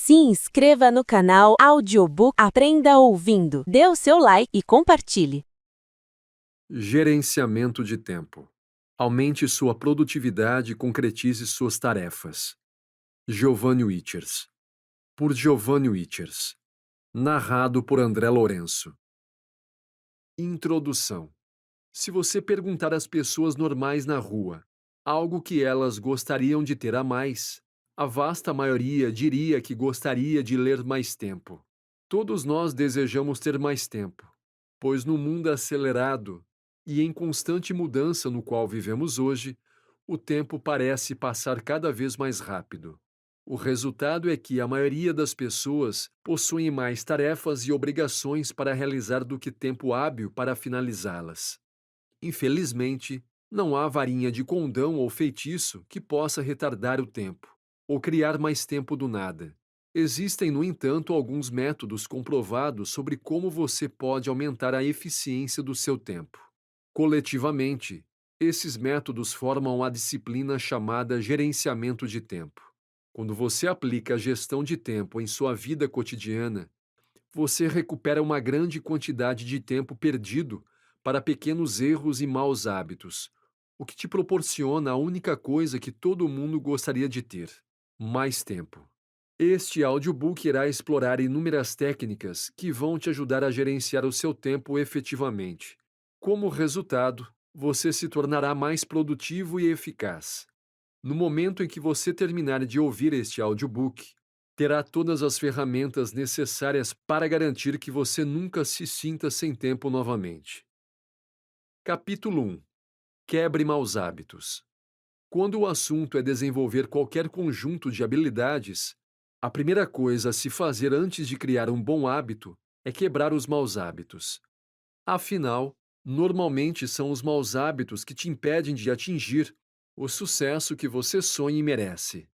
Se inscreva no canal Audiobook Aprenda Ouvindo. Dê o seu like e compartilhe. Gerenciamento de tempo. Aumente sua produtividade e concretize suas tarefas. Giovanni Wichers. Por Giovanni Wichers. Narrado por André Lourenço. Introdução. Se você perguntar às pessoas normais na rua algo que elas gostariam de ter a mais, a vasta maioria diria que gostaria de ler mais tempo. Todos nós desejamos ter mais tempo, pois no mundo acelerado e em constante mudança no qual vivemos hoje, o tempo parece passar cada vez mais rápido. O resultado é que a maioria das pessoas possuem mais tarefas e obrigações para realizar do que tempo hábil para finalizá-las. Infelizmente, não há varinha de condão ou feitiço que possa retardar o tempo, ou criar mais tempo do nada. Existem, no entanto, alguns métodos comprovados sobre como você pode aumentar a eficiência do seu tempo. Coletivamente, esses métodos formam a disciplina chamada gerenciamento de tempo. Quando você aplica a gestão de tempo em sua vida cotidiana, você recupera uma grande quantidade de tempo perdido para pequenos erros e maus hábitos, o que te proporciona a única coisa que todo mundo gostaria de ter: mais tempo. Este audiobook irá explorar inúmeras técnicas que vão te ajudar a gerenciar o seu tempo efetivamente. Como resultado, você se tornará mais produtivo e eficaz. No momento em que você terminar de ouvir este audiobook, terá todas as ferramentas necessárias para garantir que você nunca se sinta sem tempo novamente. Capítulo 1. Quebre maus hábitos. Quando o assunto é desenvolver qualquer conjunto de habilidades, a primeira coisa a se fazer antes de criar um bom hábito é quebrar os maus hábitos. Afinal, normalmente são os maus hábitos que te impedem de atingir o sucesso que você sonha e merece.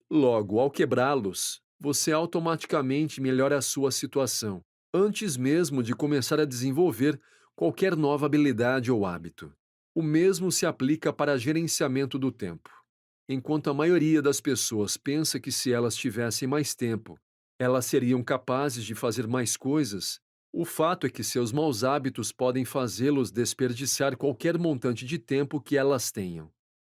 Logo, ao quebrá-los, você automaticamente melhora a sua situação, antes mesmo de começar a desenvolver qualquer nova habilidade ou hábito. O mesmo se aplica para gerenciamento do tempo. Enquanto a maioria das pessoas pensa que se elas tivessem mais tempo, elas seriam capazes de fazer mais coisas, o fato é que seus maus hábitos podem fazê-los desperdiçar qualquer montante de tempo que elas tenham.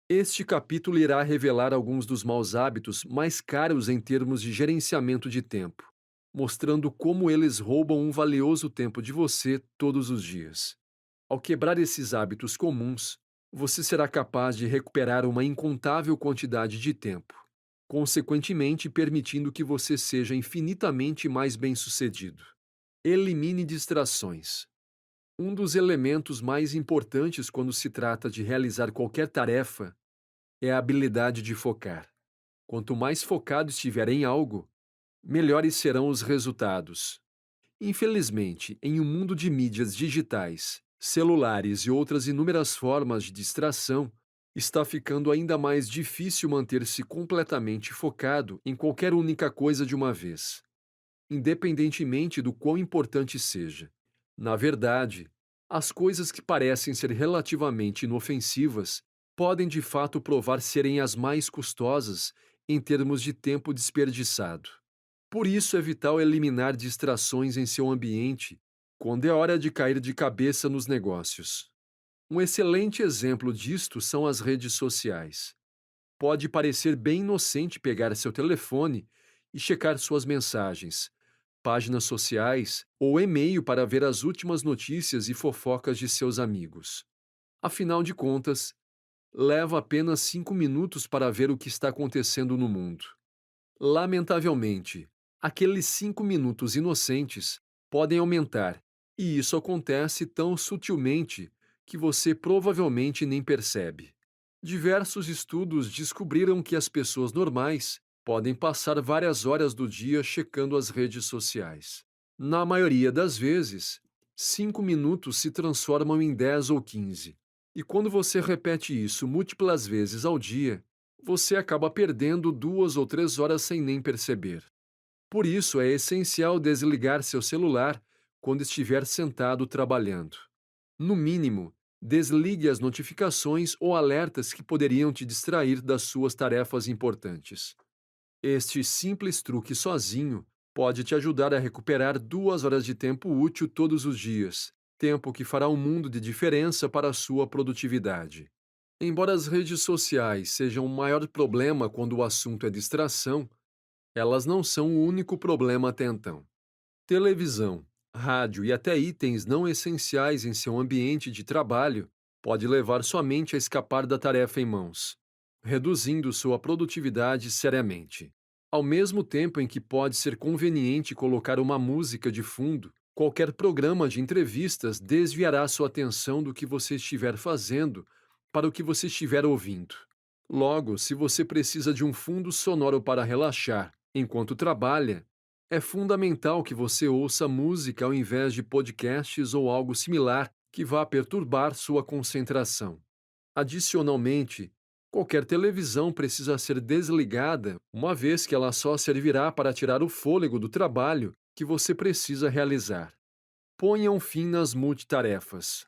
Este capítulo irá revelar alguns dos maus hábitos mais caros em termos de gerenciamento de tempo, mostrando como eles roubam um valioso tempo de você todos os dias. Ao quebrar esses hábitos comuns, você será capaz de recuperar uma incontável quantidade de tempo, consequentemente permitindo que você seja infinitamente mais bem-sucedido. Elimine distrações. Um dos elementos mais importantes quando se trata de realizar qualquer tarefa é a habilidade de focar. Quanto mais focado estiver em algo, melhores serão os resultados. Infelizmente, em um mundo de mídias digitais, celulares e outras inúmeras formas de distração, está ficando ainda mais difícil manter-se completamente focado em qualquer única coisa de uma vez, independentemente do quão importante seja. Na verdade, as coisas que parecem ser relativamente inofensivas podem de fato provar serem as mais custosas em termos de tempo desperdiçado. Por isso é vital eliminar distrações em seu ambiente quando é hora de cair de cabeça nos negócios. Um excelente exemplo disto são as redes sociais. Pode parecer bem inocente pegar seu telefone e checar suas mensagens, páginas sociais ou e-mail para ver as últimas notícias e fofocas de seus amigos. Afinal de contas, leva apenas 5 minutos para ver o que está acontecendo no mundo. Lamentavelmente, aqueles 5 minutos inocentes podem aumentar, e isso acontece tão sutilmente que você provavelmente nem percebe. Diversos estudos descobriram que as pessoas normais podem passar várias horas do dia checando as redes sociais. Na maioria das vezes, 5 minutos se transformam em 10 ou 15. E quando você repete isso múltiplas vezes ao dia, você acaba perdendo 2 ou 3 horas sem nem perceber. Por isso, é essencial desligar seu celular quando estiver sentado trabalhando. No mínimo, desligue as notificações ou alertas que poderiam te distrair das suas tarefas importantes. Este simples truque sozinho pode te ajudar a recuperar 2 horas de tempo útil todos os dias, tempo que fará um mundo de diferença para a sua produtividade. Embora as redes sociais sejam o maior problema quando o assunto é distração, elas não são o único problema até então. Televisão, rádio e até itens não essenciais em seu ambiente de trabalho pode levar sua mente a escapar da tarefa em mãos, reduzindo sua produtividade seriamente. Ao mesmo tempo em que pode ser conveniente colocar uma música de fundo, qualquer programa de entrevistas desviará sua atenção do que você estiver fazendo para o que você estiver ouvindo. Logo, se você precisa de um fundo sonoro para relaxar enquanto trabalha, é fundamental que você ouça música ao invés de podcasts ou algo similar que vá perturbar sua concentração. Adicionalmente, qualquer televisão precisa ser desligada, uma vez que ela só servirá para tirar o fôlego do trabalho que você precisa realizar. Ponha um fim nas multitarefas.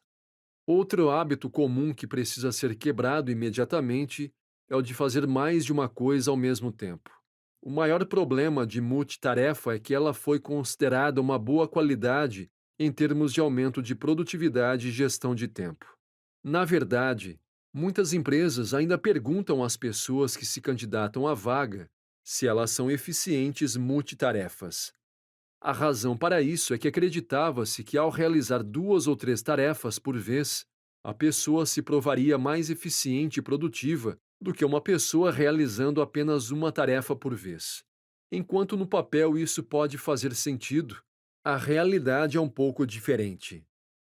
Outro hábito comum que precisa ser quebrado imediatamente é o de fazer mais de uma coisa ao mesmo tempo. O maior problema de multitarefa é que ela foi considerada uma boa qualidade em termos de aumento de produtividade e gestão de tempo. Na verdade, muitas empresas ainda perguntam às pessoas que se candidatam à vaga se elas são eficientes multitarefas. A razão para isso é que acreditava-se que, ao realizar 2 ou 3 tarefas por vez, a pessoa se provaria mais eficiente e produtiva do que uma pessoa realizando apenas uma tarefa por vez. Enquanto no papel isso pode fazer sentido, a realidade é um pouco diferente.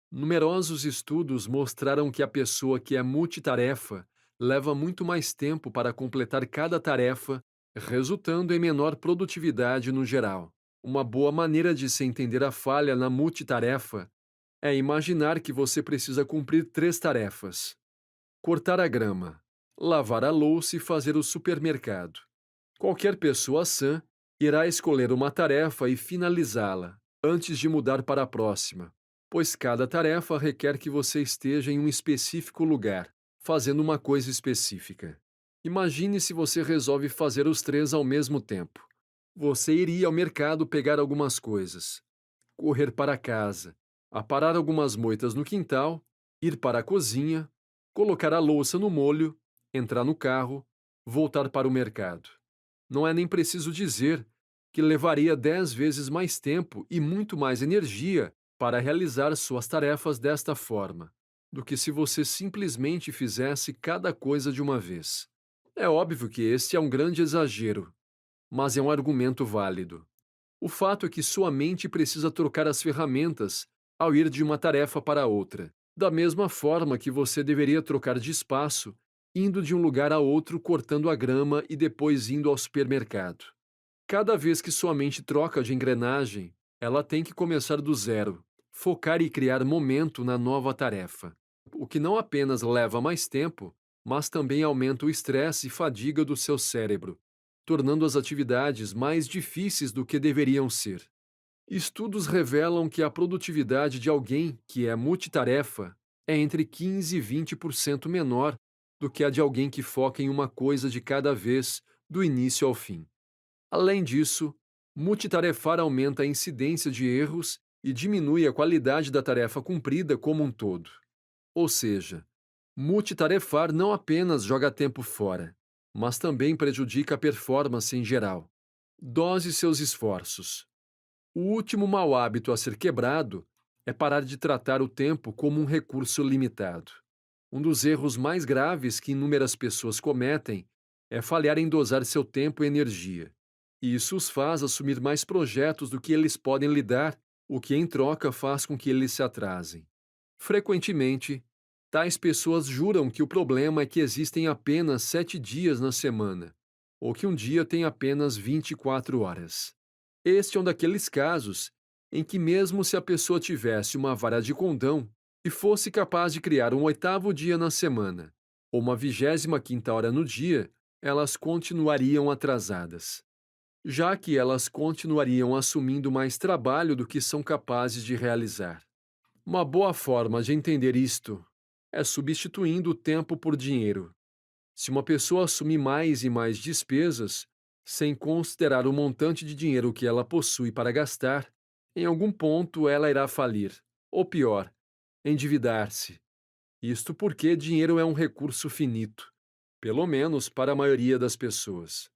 Numerosos estudos mostraram que a pessoa que é multitarefa leva muito mais tempo para completar cada tarefa, resultando em menor produtividade no geral. Uma boa maneira de se entender a falha na multitarefa é imaginar que você precisa cumprir 3 tarefas: cortar a grama, lavar a louça e fazer o supermercado. Qualquer pessoa sã irá escolher uma tarefa e finalizá-la antes de mudar para a próxima, pois cada tarefa requer que você esteja em um específico lugar, fazendo uma coisa específica. Imagine se você resolve fazer os 3 ao mesmo tempo. Você iria ao mercado pegar algumas coisas, correr para casa, aparar algumas moitas no quintal, ir para a cozinha, colocar a louça no molho, entrar no carro, voltar para o mercado. Não é nem preciso dizer que levaria 10 vezes mais tempo e muito mais energia para realizar suas tarefas desta forma, do que se você simplesmente fizesse cada coisa de uma vez. É óbvio que este é um grande exagero, mas é um argumento válido. O fato é que sua mente precisa trocar as ferramentas ao ir de uma tarefa para outra, da mesma forma que você deveria trocar de espaço, indo de um lugar a outro cortando a grama e depois indo ao supermercado. Cada vez que sua mente troca de engrenagem, ela tem que começar do zero, focar e criar momento na nova tarefa, o que não apenas leva mais tempo, mas também aumenta o estresse e fadiga do seu cérebro, tornando as atividades mais difíceis do que deveriam ser. Estudos revelam que a produtividade de alguém que é multitarefa é entre 15 e 20% menor do que a de alguém que foca em uma coisa de cada vez, do início ao fim. Além disso, multitarefar aumenta a incidência de erros e diminui a qualidade da tarefa cumprida como um todo. Ou seja, multitarefar não apenas joga tempo fora, mas também prejudica a performance em geral. Dose seus esforços. O último mau hábito a ser quebrado é parar de tratar o tempo como um recurso limitado. Um dos erros mais graves que inúmeras pessoas cometem é falhar em dosar seu tempo e energia. E isso os faz assumir mais projetos do que eles podem lidar, o que em troca faz com que eles se atrasem. Frequentemente, tais pessoas juram que o problema é que existem apenas 7 dias na semana, ou que um dia tem apenas 24 horas. Este é um daqueles casos em que, mesmo se a pessoa tivesse uma vara de condão e fosse capaz de criar um 8º dia na semana, ou uma 25ª hora no dia, elas continuariam atrasadas, já que elas continuariam assumindo mais trabalho do que são capazes de realizar. Uma boa forma de entender isto é substituindo o tempo por dinheiro. Se uma pessoa assumir mais e mais despesas, sem considerar o montante de dinheiro que ela possui para gastar, em algum ponto ela irá falir, ou pior, endividar-se. Isto porque dinheiro é um recurso finito, pelo menos para a maioria das pessoas.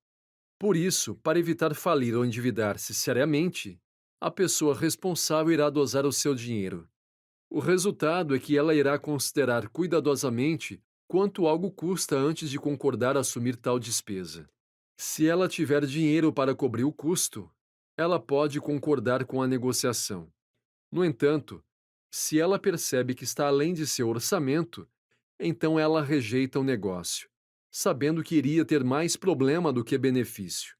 Por isso, para evitar falir ou endividar-se seriamente, a pessoa responsável irá dosar o seu dinheiro. O resultado é que ela irá considerar cuidadosamente quanto algo custa antes de concordar assumir tal despesa. Se ela tiver dinheiro para cobrir o custo, ela pode concordar com a negociação. No entanto, se ela percebe que está além de seu orçamento, então ela rejeita o negócio, sabendo que iria ter mais problema do que benefício.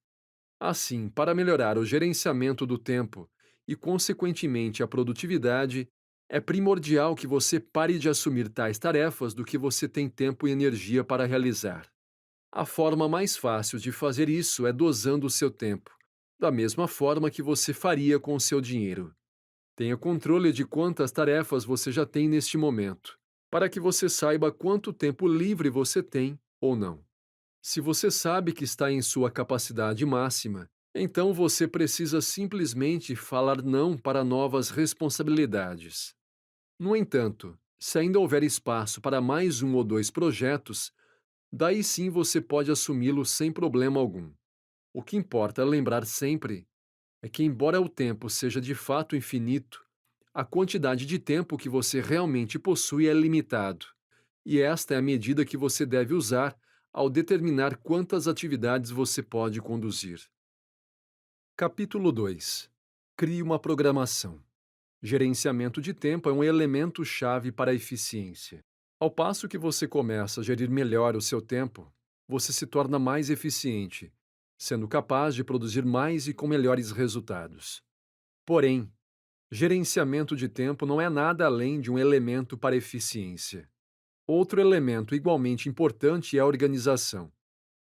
Assim, para melhorar o gerenciamento do tempo e, consequentemente, a produtividade, é primordial que você pare de assumir tais tarefas do que você tem tempo e energia para realizar. A forma mais fácil de fazer isso é dosando o seu tempo, da mesma forma que você faria com o seu dinheiro. Tenha controle de quantas tarefas você já tem neste momento, para que você saiba quanto tempo livre você tem ou não. Se você sabe que está em sua capacidade máxima, então você precisa simplesmente falar não para novas responsabilidades. No entanto, se ainda houver espaço para mais um ou dois projetos, daí sim você pode assumi-lo sem problema algum. O que importa lembrar sempre é que, embora o tempo seja de fato infinito, a quantidade de tempo que você realmente possui é limitado, e esta é a medida que você deve usar ao determinar quantas atividades você pode conduzir. Capítulo 2. Crie uma programação. Gerenciamento de tempo é um elemento-chave para a eficiência. Ao passo que você começa a gerir melhor o seu tempo, você se torna mais eficiente, sendo capaz de produzir mais e com melhores resultados. Porém, gerenciamento de tempo não é nada além de um elemento para eficiência. Outro elemento igualmente importante é a organização.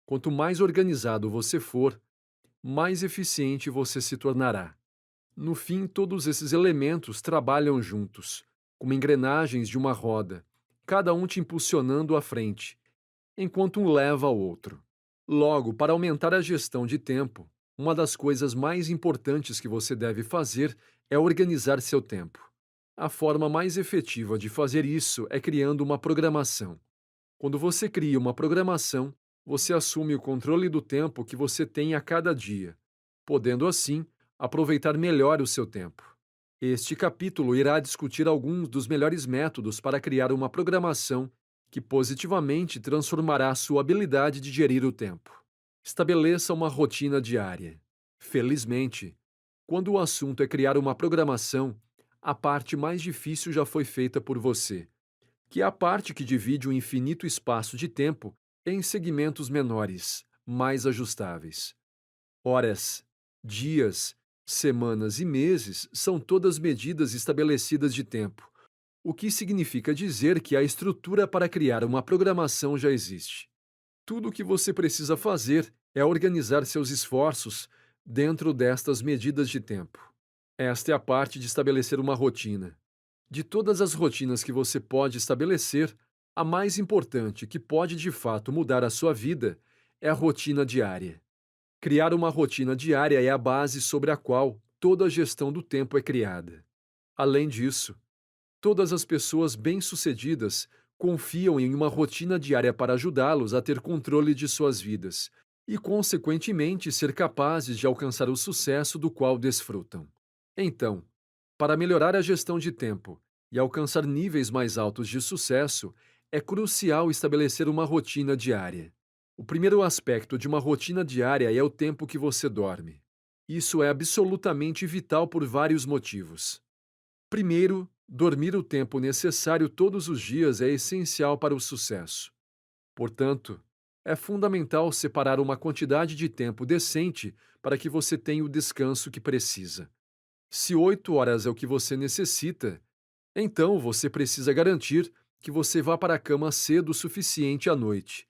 Quanto mais organizado você for, mais eficiente você se tornará. No fim, todos esses elementos trabalham juntos, como engrenagens de uma roda, cada um te impulsionando à frente, enquanto um leva ao outro. Logo, para aumentar a gestão de tempo, uma das coisas mais importantes que você deve fazer é organizar seu tempo. A forma mais efetiva de fazer isso é criando uma programação. Quando você cria uma programação, você assume o controle do tempo que você tem a cada dia, podendo assim aproveitar melhor o seu tempo. Este capítulo irá discutir alguns dos melhores métodos para criar uma programação que positivamente transformará sua habilidade de gerir o tempo. Estabeleça uma rotina diária. Felizmente, quando o assunto é criar uma programação, a parte mais difícil já foi feita por você, que é a parte que divide o infinito espaço de tempo em segmentos menores, mais ajustáveis. Horas, dias, semanas e meses são todas medidas estabelecidas de tempo, o que significa dizer que a estrutura para criar uma programação já existe. Tudo o que você precisa fazer é organizar seus esforços dentro destas medidas de tempo. Esta é a parte de estabelecer uma rotina. De todas as rotinas que você pode estabelecer, a mais importante que pode de fato mudar a sua vida é a rotina diária. Criar uma rotina diária é a base sobre a qual toda a gestão do tempo é criada. Além disso, todas as pessoas bem-sucedidas confiam em uma rotina diária para ajudá-los a ter controle de suas vidas e, consequentemente, ser capazes de alcançar o sucesso do qual desfrutam. Então, para melhorar a gestão de tempo e alcançar níveis mais altos de sucesso, é crucial estabelecer uma rotina diária. O primeiro aspecto de uma rotina diária é o tempo que você dorme. Isso é absolutamente vital por vários motivos. Primeiro, dormir o tempo necessário todos os dias é essencial para o sucesso. Portanto, é fundamental separar uma quantidade de tempo decente para que você tenha o descanso que precisa. Se 8 horas é o que você necessita, então você precisa garantir que você vá para a cama cedo o suficiente à noite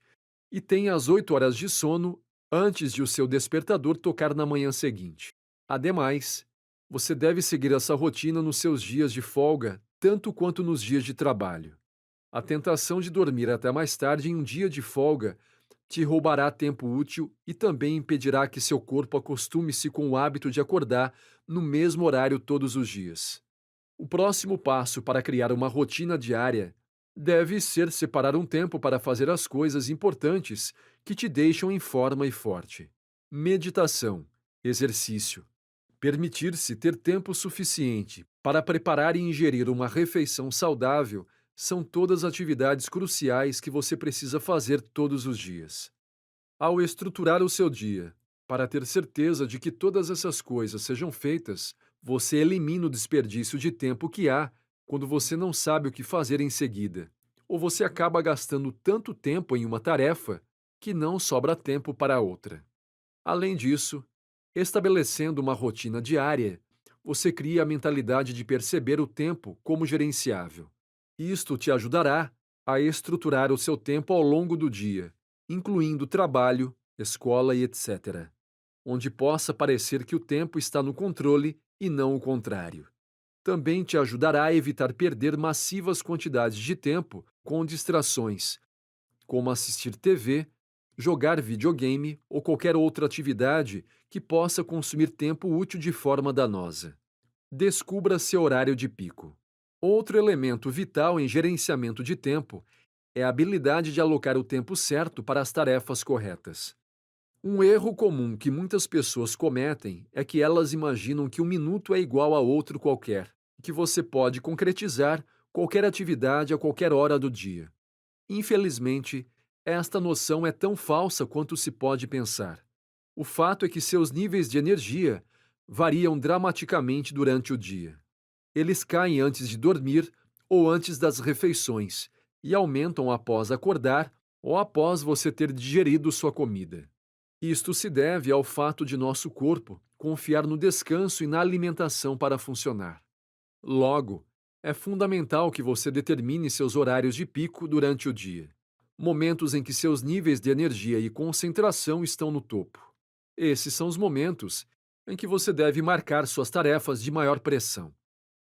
e tenha as 8 horas de sono antes de o seu despertador tocar na manhã seguinte. Ademais, você deve seguir essa rotina nos seus dias de folga, tanto quanto nos dias de trabalho. A tentação de dormir até mais tarde em um dia de folga te roubará tempo útil e também impedirá que seu corpo acostume-se com o hábito de acordar no mesmo horário todos os dias. O próximo passo para criar uma rotina diária deve ser separar um tempo para fazer as coisas importantes que te deixam em forma e forte. Meditação, exercício, permitir-se ter tempo suficiente para preparar e ingerir uma refeição saudável são todas atividades cruciais que você precisa fazer todos os dias. Ao estruturar o seu dia, para ter certeza de que todas essas coisas sejam feitas, você elimina o desperdício de tempo que há quando você não sabe o que fazer em seguida, ou você acaba gastando tanto tempo em uma tarefa que não sobra tempo para outra. Além disso, estabelecendo uma rotina diária, você cria a mentalidade de perceber o tempo como gerenciável. Isto te ajudará a estruturar o seu tempo ao longo do dia, incluindo trabalho, escola e etc., onde possa parecer que o tempo está no controle e não o contrário. Também te ajudará a evitar perder massivas quantidades de tempo com distrações, como assistir TV, jogar videogame ou qualquer outra atividade que possa consumir tempo útil de forma danosa. Descubra seu horário de pico. Outro elemento vital em gerenciamento de tempo é a habilidade de alocar o tempo certo para as tarefas corretas. Um erro comum que muitas pessoas cometem é que elas imaginam que um minuto é igual a outro qualquer, e que você pode concretizar qualquer atividade a qualquer hora do dia. Infelizmente, esta noção é tão falsa quanto se pode pensar. O fato é que seus níveis de energia variam dramaticamente durante o dia. Eles caem antes de dormir ou antes das refeições e aumentam após acordar ou após você ter digerido sua comida. Isto se deve ao fato de nosso corpo confiar no descanso e na alimentação para funcionar. Logo, é fundamental que você determine seus horários de pico durante o dia, momentos em que seus níveis de energia e concentração estão no topo. Esses são os momentos em que você deve marcar suas tarefas de maior pressão.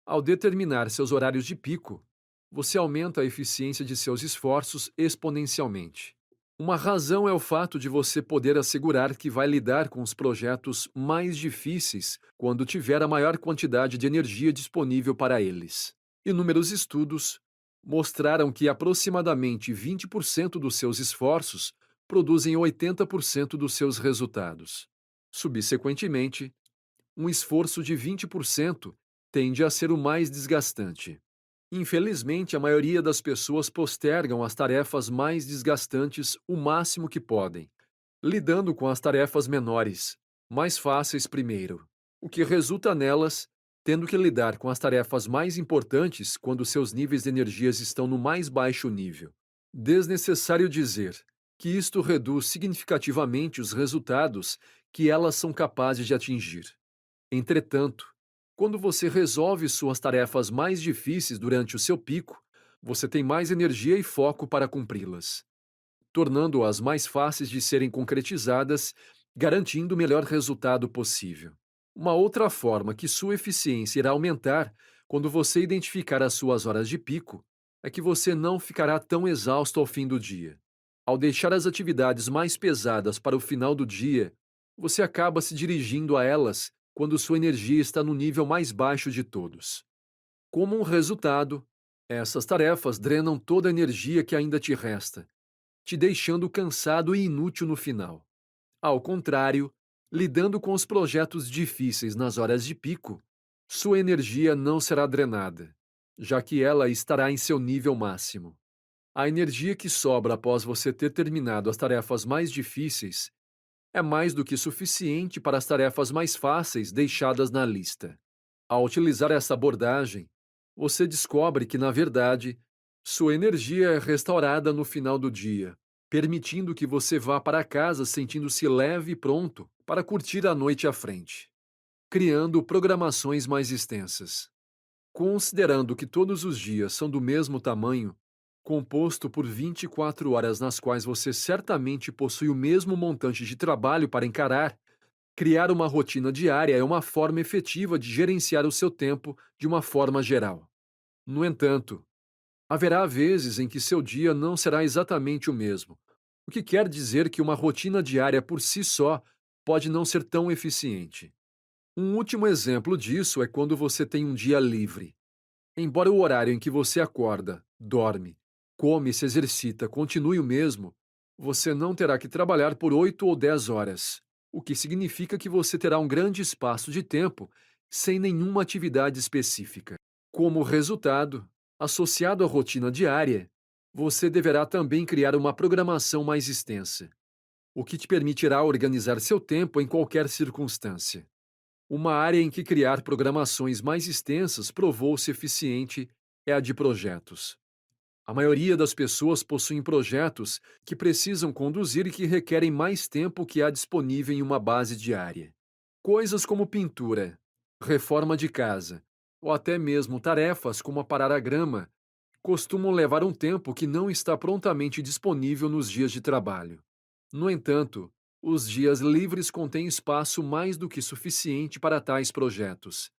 Ao determinar seus horários de pico, você aumenta a eficiência de seus esforços exponencialmente. Uma razão é o fato de você poder assegurar que vai lidar com os projetos mais difíceis quando tiver a maior quantidade de energia disponível para eles. Inúmeros estudos mostraram que aproximadamente 20% dos seus esforços produzem 80% dos seus resultados. Subsequentemente, um esforço de 20% tende a ser o mais desgastante. Infelizmente, a maioria das pessoas postergam as tarefas mais desgastantes o máximo que podem, lidando com as tarefas menores, mais fáceis primeiro, o que resulta nelas tendo que lidar com as tarefas mais importantes quando seus níveis de energias estão no mais baixo nível. Desnecessário dizer que isto reduz significativamente os resultados que elas são capazes de atingir. Entretanto, quando você resolve suas tarefas mais difíceis durante o seu pico, você tem mais energia e foco para cumpri-las, tornando-as mais fáceis de serem concretizadas, garantindo o melhor resultado possível. Uma outra forma que sua eficiência irá aumentar quando você identificar as suas horas de pico é que você não ficará tão exausto ao fim do dia. Ao deixar as atividades mais pesadas para o final do dia, você acaba se dirigindo a elas quando sua energia está no nível mais baixo de todos. Como um resultado, essas tarefas drenam toda a energia que ainda te resta, te deixando cansado e inútil no final. Ao contrário, lidando com os projetos difíceis nas horas de pico, sua energia não será drenada, já que ela estará em seu nível máximo. A energia que sobra após você ter terminado as tarefas mais difíceis é mais do que suficiente para as tarefas mais fáceis deixadas na lista. Ao utilizar essa abordagem, você descobre que, na verdade, sua energia é restaurada no final do dia, permitindo que você vá para casa sentindo-se leve e pronto para curtir a noite à frente, criando programações mais extensas. Considerando que todos os dias são do mesmo tamanho, composto por 24 horas nas quais você certamente possui o mesmo montante de trabalho para encarar, criar uma rotina diária é uma forma efetiva de gerenciar o seu tempo de uma forma geral. No entanto, haverá vezes em que seu dia não será exatamente o mesmo, o que quer dizer que uma rotina diária por si só pode não ser tão eficiente. Um último exemplo disso é quando você tem um dia livre. Embora o horário em que você acorda, dorme, come e se exercita continue o mesmo, você não terá que trabalhar por 8 ou 10 horas, o que significa que você terá um grande espaço de tempo sem nenhuma atividade específica. Como resultado, associado à rotina diária, você deverá também criar uma programação mais extensa, o que te permitirá organizar seu tempo em qualquer circunstância. Uma área em que criar programações mais extensas provou-se eficiente é a de projetos. A maioria das pessoas possuem projetos que precisam conduzir e que requerem mais tempo que há disponível em uma base diária. Coisas como pintura, reforma de casa, ou até mesmo tarefas como aparar a grama, costumam levar um tempo que não está prontamente disponível nos dias de trabalho. No entanto, os dias livres contêm espaço mais do que suficiente para tais projetos.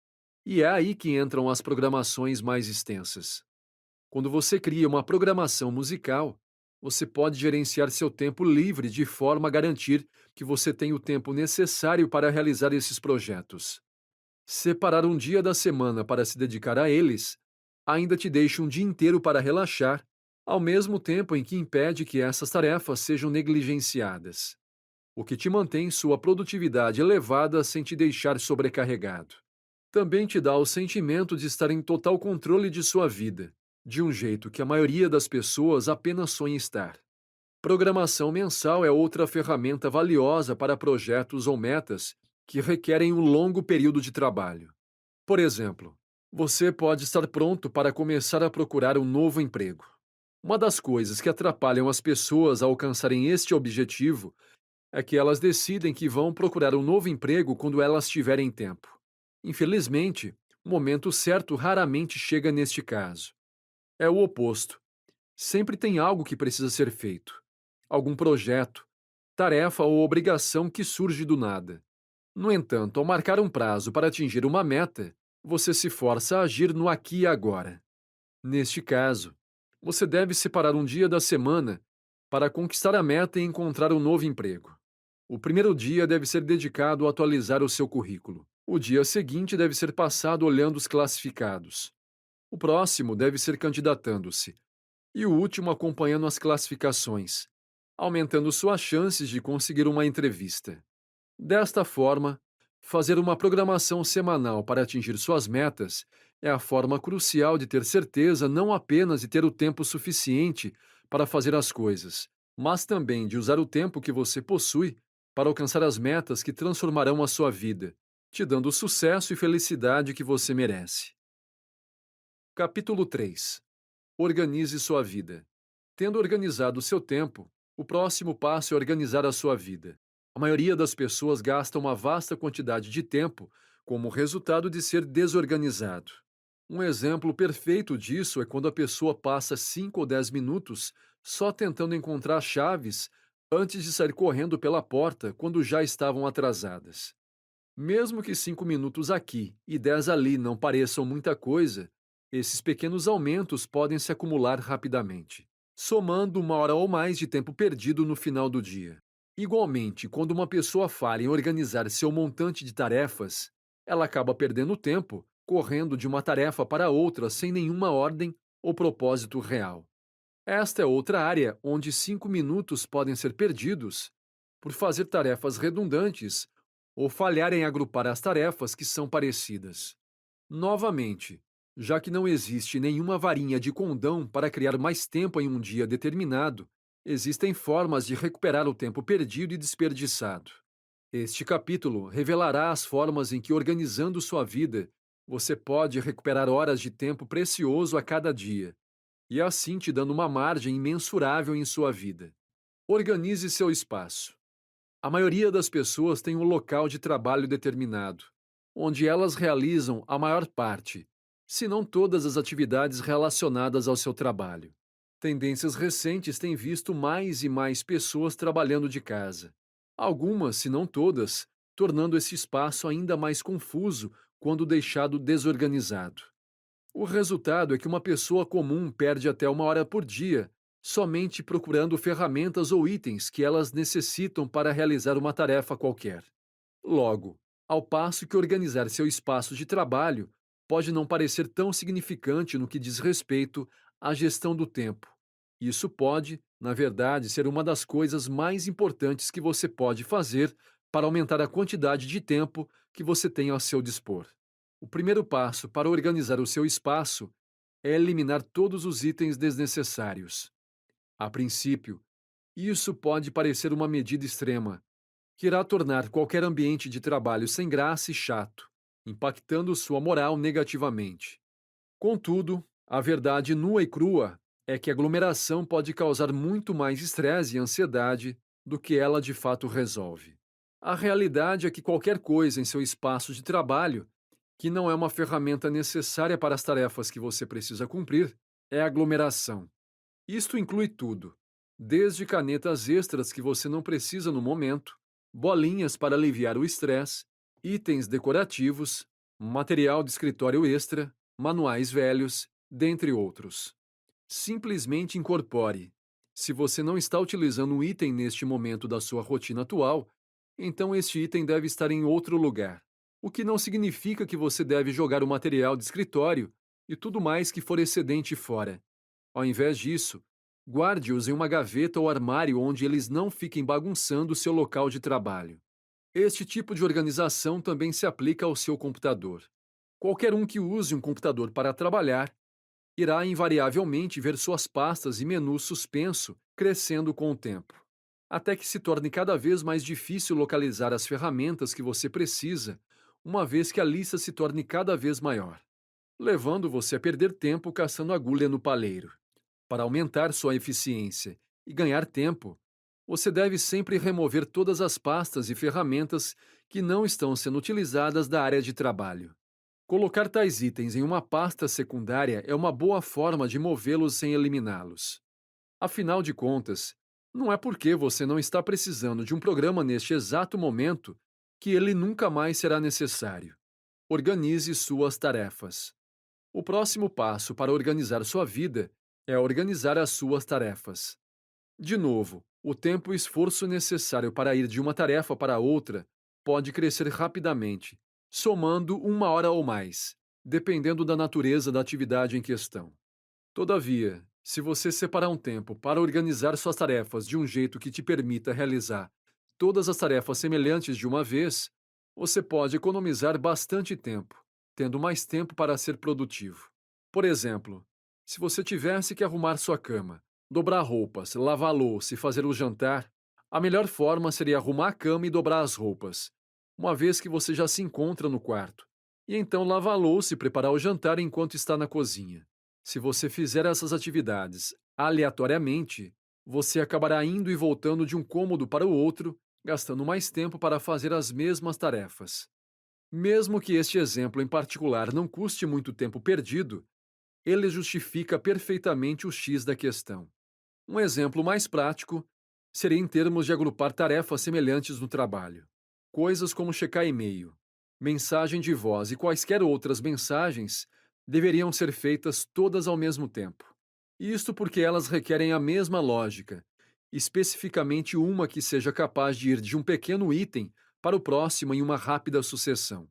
E é aí que entram as programações mais extensas. Quando você cria uma programação musical, você pode gerenciar seu tempo livre de forma a garantir que você tem o tempo necessário para realizar esses projetos. Separar um dia da semana para se dedicar a eles ainda te deixa um dia inteiro para relaxar, ao mesmo tempo em que impede que essas tarefas sejam negligenciadas, o que te mantém sua produtividade elevada sem te deixar sobrecarregado. Também te dá o sentimento de estar em total controle de sua vida, de um jeito que a maioria das pessoas apenas sonha estar. Programação mensal é outra ferramenta valiosa para projetos ou metas que requerem um longo período de trabalho. Por exemplo, você pode estar pronto para começar a procurar um novo emprego. Uma das coisas que atrapalham as pessoas a alcançarem este objetivo é que elas decidem que vão procurar um novo emprego quando elas tiverem tempo. Infelizmente, o momento certo raramente chega neste caso. É o oposto. Sempre tem algo que precisa ser feito. Algum projeto, tarefa ou obrigação que surge do nada. No entanto, ao marcar um prazo para atingir uma meta, você se força a agir no aqui e agora. Neste caso, você deve separar um dia da semana para conquistar a meta e encontrar um novo emprego. O primeiro dia deve ser dedicado a atualizar o seu currículo. O dia seguinte deve ser passado olhando os classificados. O próximo deve ser candidatando-se. E o último acompanhando as classificações, aumentando suas chances de conseguir uma entrevista. Desta forma, fazer uma programação semanal para atingir suas metas é a forma crucial de ter certeza não apenas de ter o tempo suficiente para fazer as coisas, mas também de usar o tempo que você possui para alcançar as metas que transformarão a sua vida, te dando o sucesso e felicidade que você merece. Capítulo 3. Organize sua vida. Tendo organizado o seu tempo, o próximo passo é organizar a sua vida. A maioria das pessoas gasta uma vasta quantidade de tempo como resultado de ser desorganizado. Um exemplo perfeito disso é quando a pessoa passa 5 ou 10 minutos só tentando encontrar chaves antes de sair correndo pela porta quando já estavam atrasadas. Mesmo que 5 minutos aqui e 10 ali não pareçam muita coisa, esses pequenos aumentos podem se acumular rapidamente, somando uma hora ou mais de tempo perdido no final do dia. Igualmente, quando uma pessoa falha em organizar seu montante de tarefas, ela acaba perdendo tempo correndo de uma tarefa para outra sem nenhuma ordem ou propósito real. Esta é outra área onde 5 minutos podem ser perdidos por fazer tarefas redundantes ou falhar em agrupar as tarefas que são parecidas. Novamente, já que não existe nenhuma varinha de condão para criar mais tempo em um dia determinado, existem formas de recuperar o tempo perdido e desperdiçado. Este capítulo revelará as formas em que, organizando sua vida, você pode recuperar horas de tempo precioso a cada dia, e assim te dando uma margem imensurável em sua vida. Organize seu espaço. A maioria das pessoas tem um local de trabalho determinado, onde elas realizam a maior parte, se não todas as atividades relacionadas ao seu trabalho. Tendências recentes têm visto mais e mais pessoas trabalhando de casa. Algumas, se não todas, tornando esse espaço ainda mais confuso quando deixado desorganizado. O resultado é que uma pessoa comum perde até uma hora por dia somente procurando ferramentas ou itens que elas necessitam para realizar uma tarefa qualquer. Logo, ao passo que organizar seu espaço de trabalho pode não parecer tão significante no que diz respeito à gestão do tempo. Isso pode, na verdade, ser uma das coisas mais importantes que você pode fazer para aumentar a quantidade de tempo que você tem ao seu dispor. O primeiro passo para organizar o seu espaço é eliminar todos os itens desnecessários. A princípio, isso pode parecer uma medida extrema, que irá tornar qualquer ambiente de trabalho sem graça e chato, impactando sua moral negativamente. Contudo, a verdade nua e crua é que a aglomeração pode causar muito mais estresse e ansiedade do que ela de fato resolve. A realidade é que qualquer coisa em seu espaço de trabalho, que não é uma ferramenta necessária para as tarefas que você precisa cumprir, é aglomeração. Isto inclui tudo, desde canetas extras que você não precisa no momento, bolinhas para aliviar o estresse, itens decorativos, material de escritório extra, manuais velhos, dentre outros. Simplesmente incorpore. Se você não está utilizando um item neste momento da sua rotina atual, então este item deve estar em outro lugar. O que não significa que você deve jogar o material de escritório e tudo mais que for excedente fora. Ao invés disso, guarde-os em uma gaveta ou armário onde eles não fiquem bagunçando o seu local de trabalho. Este tipo de organização também se aplica ao seu computador. Qualquer um que use um computador para trabalhar irá invariavelmente ver suas pastas e menus suspenso crescendo com o tempo, até que se torne cada vez mais difícil localizar as ferramentas que você precisa, uma vez que a lista se torne cada vez maior, levando você a perder tempo caçando agulha no palheiro. Para aumentar sua eficiência e ganhar tempo, você deve sempre remover todas as pastas e ferramentas que não estão sendo utilizadas da área de trabalho. Colocar tais itens em uma pasta secundária é uma boa forma de movê-los sem eliminá-los. Afinal de contas, não é porque você não está precisando de um programa neste exato momento que ele nunca mais será necessário. Organize suas tarefas. O próximo passo para organizar sua vida é organizar as suas tarefas. De novo, o tempo e esforço necessário para ir de uma tarefa para outra pode crescer rapidamente, somando 1 hora ou mais, dependendo da natureza da atividade em questão. Todavia, se você separar um tempo para organizar suas tarefas de um jeito que te permita realizar todas as tarefas semelhantes de uma vez, você pode economizar bastante tempo, tendo mais tempo para ser produtivo. Por exemplo, se você tivesse que arrumar sua cama, dobrar roupas, lavar a louça e fazer o jantar, a melhor forma seria arrumar a cama e dobrar as roupas, uma vez que você já se encontra no quarto, e então lavar a louça e preparar o jantar enquanto está na cozinha. Se você fizer essas atividades aleatoriamente, você acabará indo e voltando de um cômodo para o outro, gastando mais tempo para fazer as mesmas tarefas. Mesmo que este exemplo em particular não custe muito tempo perdido, ele justifica perfeitamente o X da questão. Um exemplo mais prático seria em termos de agrupar tarefas semelhantes no trabalho. Coisas como checar e-mail, mensagem de voz e quaisquer outras mensagens deveriam ser feitas todas ao mesmo tempo. Isto porque elas requerem a mesma lógica, especificamente uma que seja capaz de ir de um pequeno item para o próximo em uma rápida sucessão.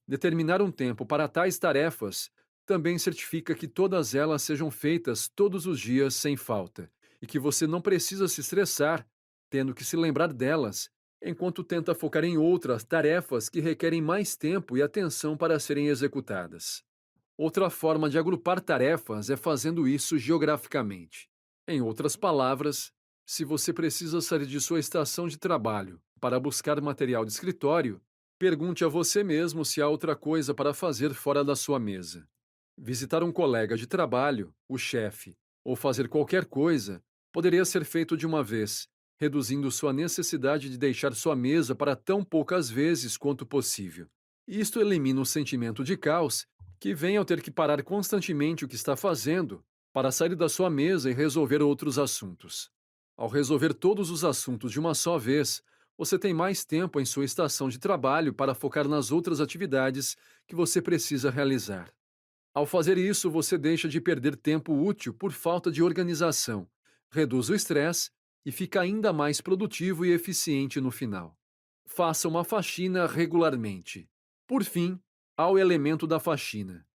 Determinar um tempo para tais tarefas também certifica que todas elas sejam feitas todos os dias sem falta, e que você não precisa se estressar, tendo que se lembrar delas, enquanto tenta focar em outras tarefas que requerem mais tempo e atenção para serem executadas. Outra forma de agrupar tarefas é fazendo isso geograficamente. Em outras palavras, se você precisa sair de sua estação de trabalho para buscar material de escritório, pergunte a você mesmo se há outra coisa para fazer fora da sua mesa. Visitar um colega de trabalho, o chefe, ou fazer qualquer coisa poderia ser feito de uma vez, reduzindo sua necessidade de deixar sua mesa para tão poucas vezes quanto possível. Isto elimina o sentimento de caos que vem ao ter que parar constantemente o que está fazendo para sair da sua mesa e resolver outros assuntos. Ao resolver todos os assuntos de uma só vez, você tem mais tempo em sua estação de trabalho para focar nas outras atividades que você precisa realizar. Ao fazer isso, você deixa de perder tempo útil por falta de organização, reduz o estresse e fica ainda mais produtivo e eficiente no final. Faça uma faxina regularmente. Por fim, há o elemento da faxina.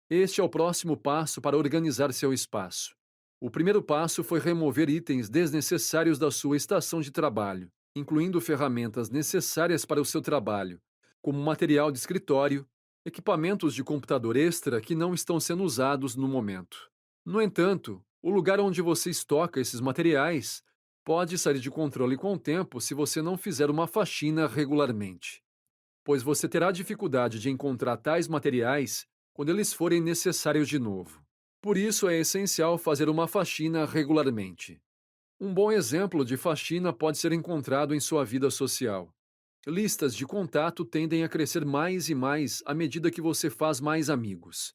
Este é o próximo passo para organizar seu espaço. O primeiro passo foi remover itens desnecessários da sua estação de trabalho, incluindo ferramentas necessárias para o seu trabalho, como material de escritório, equipamentos de computador extra que não estão sendo usados no momento. No entanto, o lugar onde você estoca esses materiais pode sair de controle com o tempo se você não fizer uma faxina regularmente, pois você terá dificuldade de encontrar tais materiais quando eles forem necessários de novo. Por isso é essencial fazer uma faxina regularmente. Um bom exemplo de faxina pode ser encontrado em sua vida social. Listas de contato tendem a crescer mais e mais à medida que você faz mais amigos.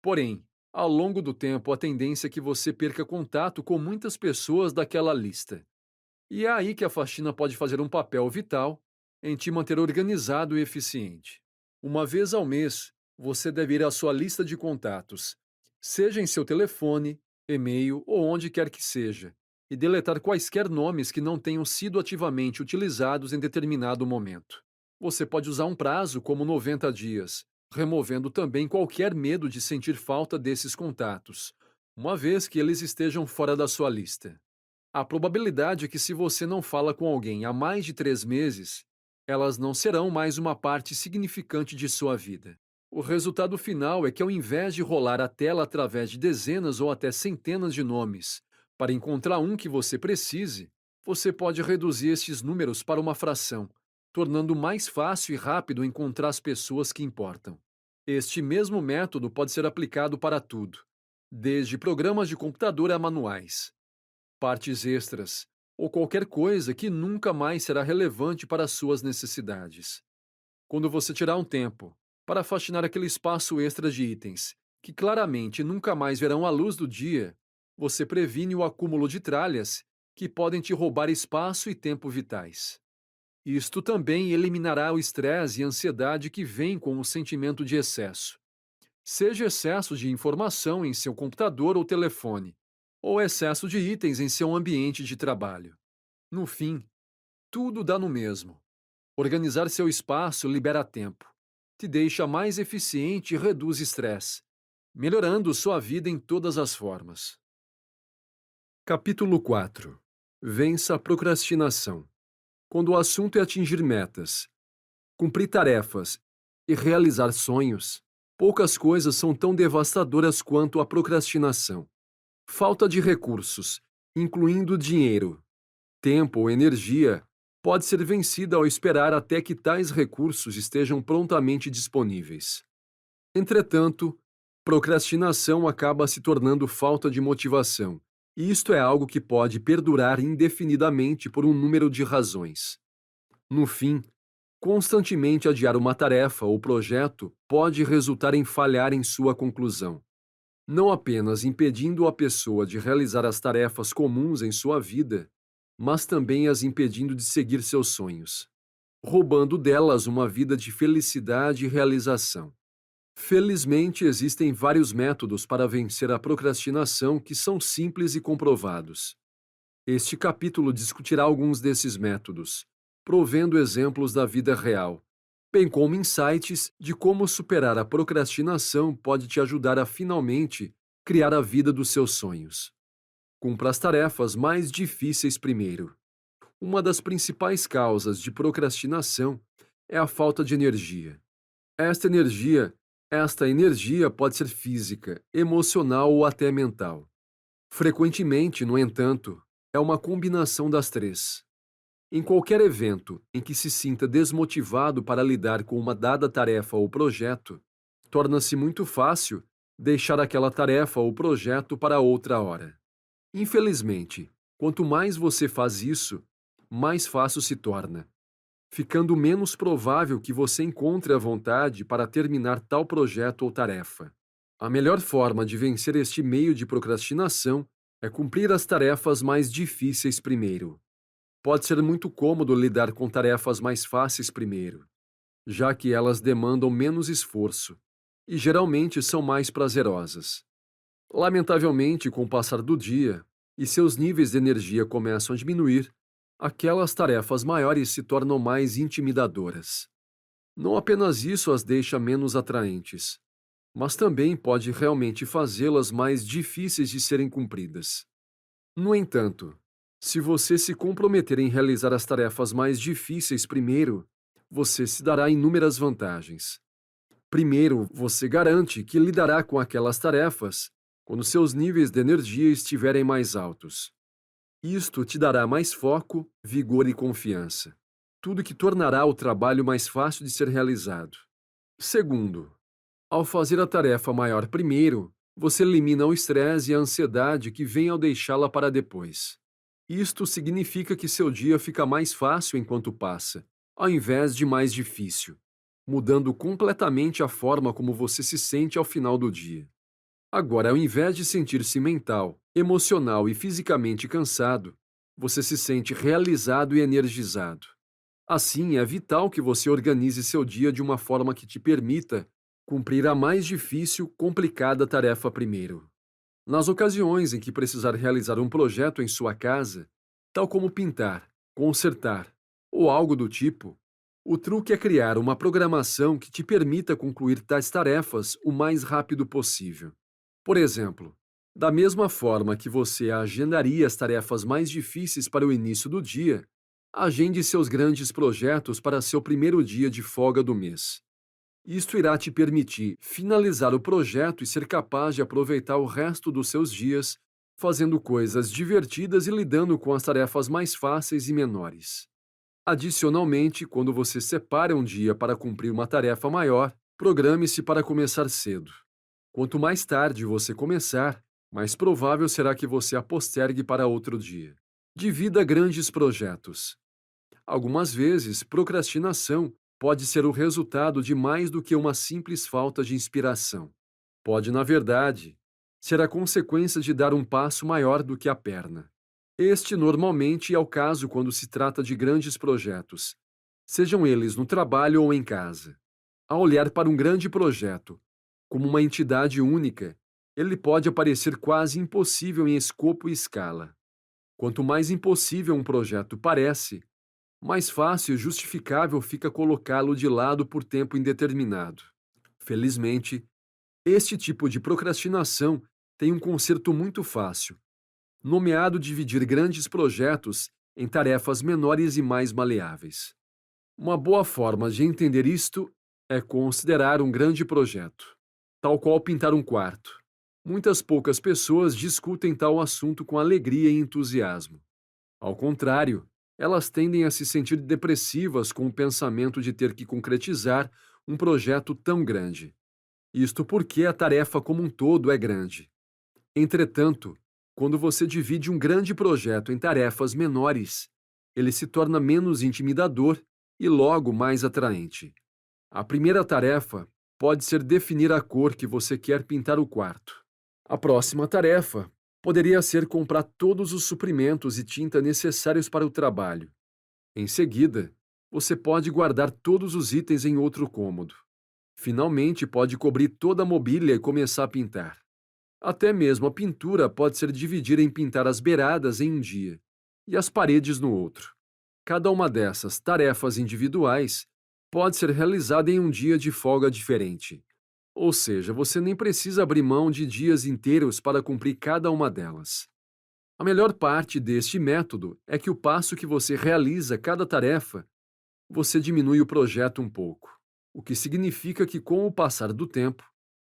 Porém, ao longo do tempo, a tendência é que você perca contato com muitas pessoas daquela lista. E é aí que a faxina pode fazer um papel vital em te manter organizado e eficiente. Uma vez ao mês, você deve ir à sua lista de contatos, seja em seu telefone, e-mail ou onde quer que seja, e deletar quaisquer nomes que não tenham sido ativamente utilizados em determinado momento. Você pode usar um prazo como 90 dias, removendo também qualquer medo de sentir falta desses contatos, uma vez que eles estejam fora da sua lista. A probabilidade é que, se você não fala com alguém há mais de 3 meses, elas não serão mais uma parte significante de sua vida. O resultado final é que, ao invés de rolar a tela através de dezenas ou até centenas de nomes para encontrar um que você precise, você pode reduzir estes números para uma fração, tornando mais fácil e rápido encontrar as pessoas que importam. Este mesmo método pode ser aplicado para tudo, desde programas de computador a manuais, partes extras, ou qualquer coisa que nunca mais será relevante para as suas necessidades. Quando você tirar um tempo para faxinar aquele espaço extra de itens, que claramente nunca mais verão a luz do dia, você previne o acúmulo de tralhas que podem te roubar espaço e tempo vitais. Isto também eliminará o estresse e ansiedade que vem com o sentimento de excesso, seja excesso de informação em seu computador ou telefone, ou excesso de itens em seu ambiente de trabalho. No fim, tudo dá no mesmo. Organizar seu espaço libera tempo, te deixa mais eficiente e reduz estresse, melhorando sua vida em todas as formas. Capítulo 4. Vença a procrastinação. Quando o assunto é atingir metas, cumprir tarefas e realizar sonhos, poucas coisas são tão devastadoras quanto a procrastinação. Falta de recursos, incluindo dinheiro, tempo ou energia, pode ser vencida ao esperar até que tais recursos estejam prontamente disponíveis. Entretanto, procrastinação acaba se tornando falta de motivação, e isto é algo que pode perdurar indefinidamente por um número de razões. No fim, constantemente adiar uma tarefa ou projeto pode resultar em falhar em sua conclusão, não apenas impedindo a pessoa de realizar as tarefas comuns em sua vida, mas também as impedindo de seguir seus sonhos, roubando delas uma vida de felicidade e realização. Felizmente, existem vários métodos para vencer a procrastinação que são simples e comprovados. Este capítulo discutirá alguns desses métodos, provendo exemplos da vida real, bem como insights de como superar a procrastinação pode te ajudar a finalmente criar a vida dos seus sonhos. Cumpra as tarefas mais difíceis primeiro. Uma das principais causas de procrastinação é a falta de energia. Esta energia pode ser física, emocional ou até mental. Frequentemente, no entanto, é uma combinação das três. Em qualquer evento em que se sinta desmotivado para lidar com uma dada tarefa ou projeto, torna-se muito fácil deixar aquela tarefa ou projeto para outra hora. Infelizmente, quanto mais você faz isso, mais fácil se torna, ficando menos provável que você encontre a vontade para terminar tal projeto ou tarefa. A melhor forma de vencer este meio de procrastinação é cumprir as tarefas mais difíceis primeiro. Pode ser muito cômodo lidar com tarefas mais fáceis primeiro, já que elas demandam menos esforço e geralmente são mais prazerosas. Lamentavelmente, com o passar do dia, e seus níveis de energia começam a diminuir, aquelas tarefas maiores se tornam mais intimidadoras. Não apenas isso as deixa menos atraentes, mas também pode realmente fazê-las mais difíceis de serem cumpridas. No entanto, se você se comprometer em realizar as tarefas mais difíceis primeiro, você se dará inúmeras vantagens. Primeiro, você garante que lidará com aquelas tarefas quando seus níveis de energia estiverem mais altos. Isto te dará mais foco, vigor e confiança, tudo que tornará o trabalho mais fácil de ser realizado. Segundo, ao fazer a tarefa maior primeiro, você elimina o estresse e a ansiedade que vem ao deixá-la para depois. Isto significa que seu dia fica mais fácil enquanto passa, ao invés de mais difícil, mudando completamente a forma como você se sente ao final do dia. Agora, ao invés de sentir-se mental, emocional e fisicamente cansado, você se sente realizado e energizado. Assim, é vital que você organize seu dia de uma forma que te permita cumprir a mais difícil, complicada tarefa primeiro. Nas ocasiões em que precisar realizar um projeto em sua casa, tal como pintar, consertar ou algo do tipo, o truque é criar uma programação que te permita concluir tais tarefas o mais rápido possível. Por exemplo, da mesma forma que você agendaria as tarefas mais difíceis para o início do dia, agende seus grandes projetos para seu primeiro dia de folga do mês. Isto irá te permitir finalizar o projeto e ser capaz de aproveitar o resto dos seus dias fazendo coisas divertidas e lidando com as tarefas mais fáceis e menores. Adicionalmente, quando você separa um dia para cumprir uma tarefa maior, programe-se para começar cedo. Quanto mais tarde você começar, mais provável será que você a postergue para outro dia. Divida grandes projetos. Algumas vezes, procrastinação pode ser o resultado de mais do que uma simples falta de inspiração. Pode, na verdade, ser a consequência de dar um passo maior do que a perna. Este normalmente é o caso quando se trata de grandes projetos, sejam eles no trabalho ou em casa. Ao olhar para um grande projeto como uma entidade única, ele pode parecer quase impossível em escopo e escala. Quanto mais impossível um projeto parece, mais fácil e justificável fica colocá-lo de lado por tempo indeterminado. Felizmente, este tipo de procrastinação tem um conserto muito fácil, nomeado dividir grandes projetos em tarefas menores e mais maleáveis. Uma boa forma de entender isto é considerar um grande projeto, tal qual pintar um quarto. Muitas poucas pessoas discutem tal assunto com alegria e entusiasmo. Ao contrário, elas tendem a se sentir depressivas com o pensamento de ter que concretizar um projeto tão grande. Isto porque a tarefa como um todo é grande. Entretanto, quando você divide um grande projeto em tarefas menores, ele se torna menos intimidador e logo mais atraente. A primeira tarefa pode ser definir a cor que você quer pintar o quarto. A próxima tarefa poderia ser comprar todos os suprimentos e tinta necessários para o trabalho. Em seguida, você pode guardar todos os itens em outro cômodo. Finalmente, pode cobrir toda a mobília e começar a pintar. Até mesmo a pintura pode ser dividida em pintar as beiradas em um dia e as paredes no outro. Cada uma dessas tarefas individuais pode ser realizada em um dia de folga diferente. Ou seja, você nem precisa abrir mão de dias inteiros para cumprir cada uma delas. A melhor parte deste método é que o passo que você realiza cada tarefa, você diminui o projeto um pouco, o que significa que com o passar do tempo,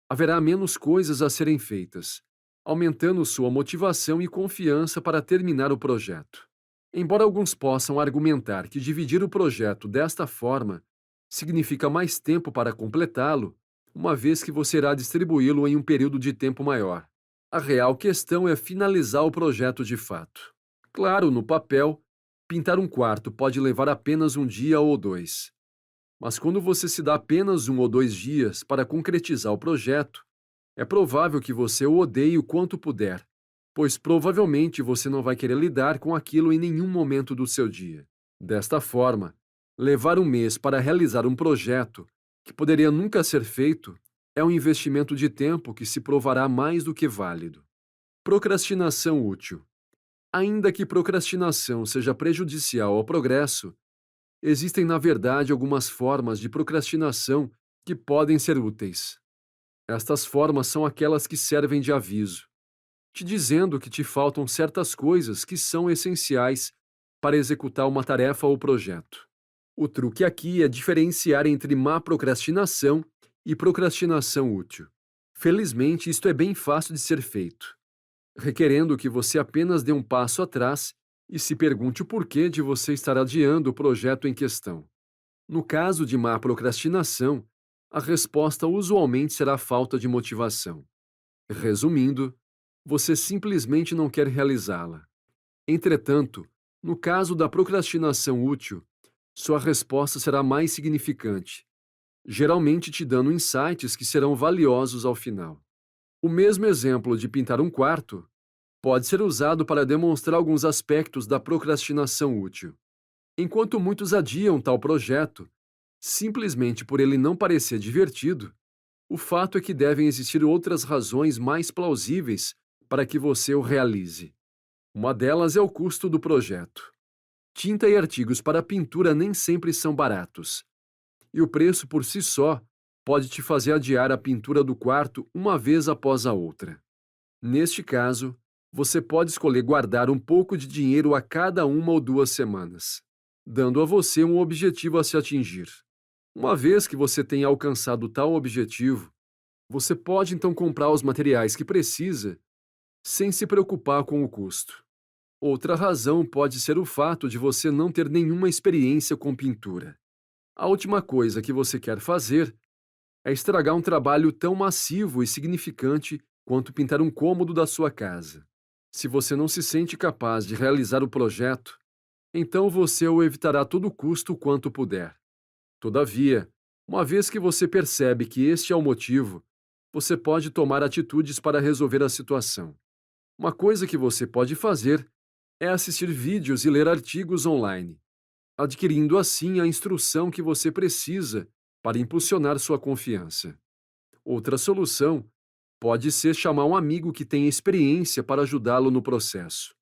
haverá menos coisas a serem feitas, aumentando sua motivação e confiança para terminar o projeto. Embora alguns possam argumentar que dividir o projeto desta forma significa mais tempo para completá-lo, uma vez que você irá distribuí-lo em um período de tempo maior. A real questão é finalizar o projeto de fato. Claro, no papel, pintar um quarto pode levar apenas um dia ou dois. Mas quando você se dá apenas 1 ou 2 dias para concretizar o projeto, é provável que você o odeie o quanto puder, pois provavelmente você não vai querer lidar com aquilo em nenhum momento do seu dia. Desta forma, levar um mês para realizar um projeto que poderia nunca ser feito é um investimento de tempo que se provará mais do que válido. Procrastinação útil. Ainda que procrastinação seja prejudicial ao progresso, existem, na verdade, algumas formas de procrastinação que podem ser úteis. Estas formas são aquelas que servem de aviso, te dizendo que te faltam certas coisas que são essenciais para executar uma tarefa ou projeto. O truque aqui é diferenciar entre má procrastinação e procrastinação útil. Felizmente, isto é bem fácil de ser feito, requerendo que você apenas dê um passo atrás e se pergunte o porquê de você estar adiando o projeto em questão. No caso de má procrastinação, a resposta usualmente será falta de motivação. Resumindo, você simplesmente não quer realizá-la. Entretanto, no caso da procrastinação útil, sua resposta será mais significante, geralmente te dando insights que serão valiosos ao final. O mesmo exemplo de pintar um quarto pode ser usado para demonstrar alguns aspectos da procrastinação útil. Enquanto muitos adiam tal projeto, simplesmente por ele não parecer divertido, o fato é que devem existir outras razões mais plausíveis para que você o realize. Uma delas é o custo do projeto. Tinta e artigos para pintura nem sempre são baratos, e o preço por si só pode te fazer adiar a pintura do quarto uma vez após a outra. Neste caso, você pode escolher guardar um pouco de dinheiro a cada 1 ou 2 semanas, dando a você um objetivo a se atingir. Uma vez que você tenha alcançado tal objetivo, você pode então comprar os materiais que precisa sem se preocupar com o custo. Outra razão pode ser o fato de você não ter nenhuma experiência com pintura. A última coisa que você quer fazer é estragar um trabalho tão massivo e significante quanto pintar um cômodo da sua casa. Se você não se sente capaz de realizar o projeto, então você o evitará a todo custo quanto puder. Todavia, uma vez que você percebe que este é o motivo, você pode tomar atitudes para resolver a situação. Uma coisa que você pode fazer é assistir vídeos e ler artigos online, adquirindo assim a instrução que você precisa para impulsionar sua confiança. Outra solução pode ser chamar um amigo que tenha experiência para ajudá-lo no processo.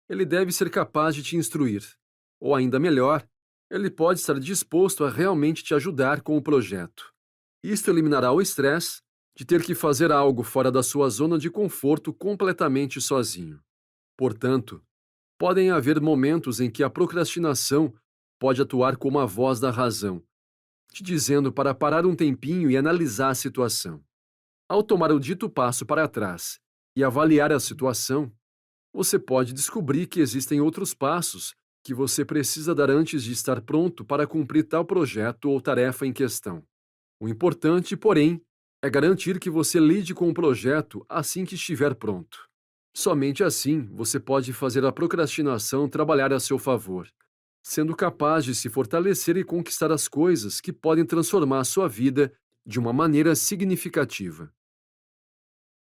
Ele deve ser capaz de te instruir, ou ainda melhor, ele pode estar disposto a realmente te ajudar com o projeto. Isto eliminará o estresse de ter que fazer algo fora da sua zona de conforto completamente sozinho. Portanto, podem haver momentos em que a procrastinação pode atuar como a voz da razão, te dizendo para parar um tempinho e analisar a situação. Ao tomar o dito passo para trás e avaliar a situação, você pode descobrir que existem outros passos que você precisa dar antes de estar pronto para cumprir tal projeto ou tarefa em questão. O importante, porém, é garantir que você lide com o projeto assim que estiver pronto. Somente assim você pode fazer a procrastinação trabalhar a seu favor, sendo capaz de se fortalecer e conquistar as coisas que podem transformar a sua vida de uma maneira significativa.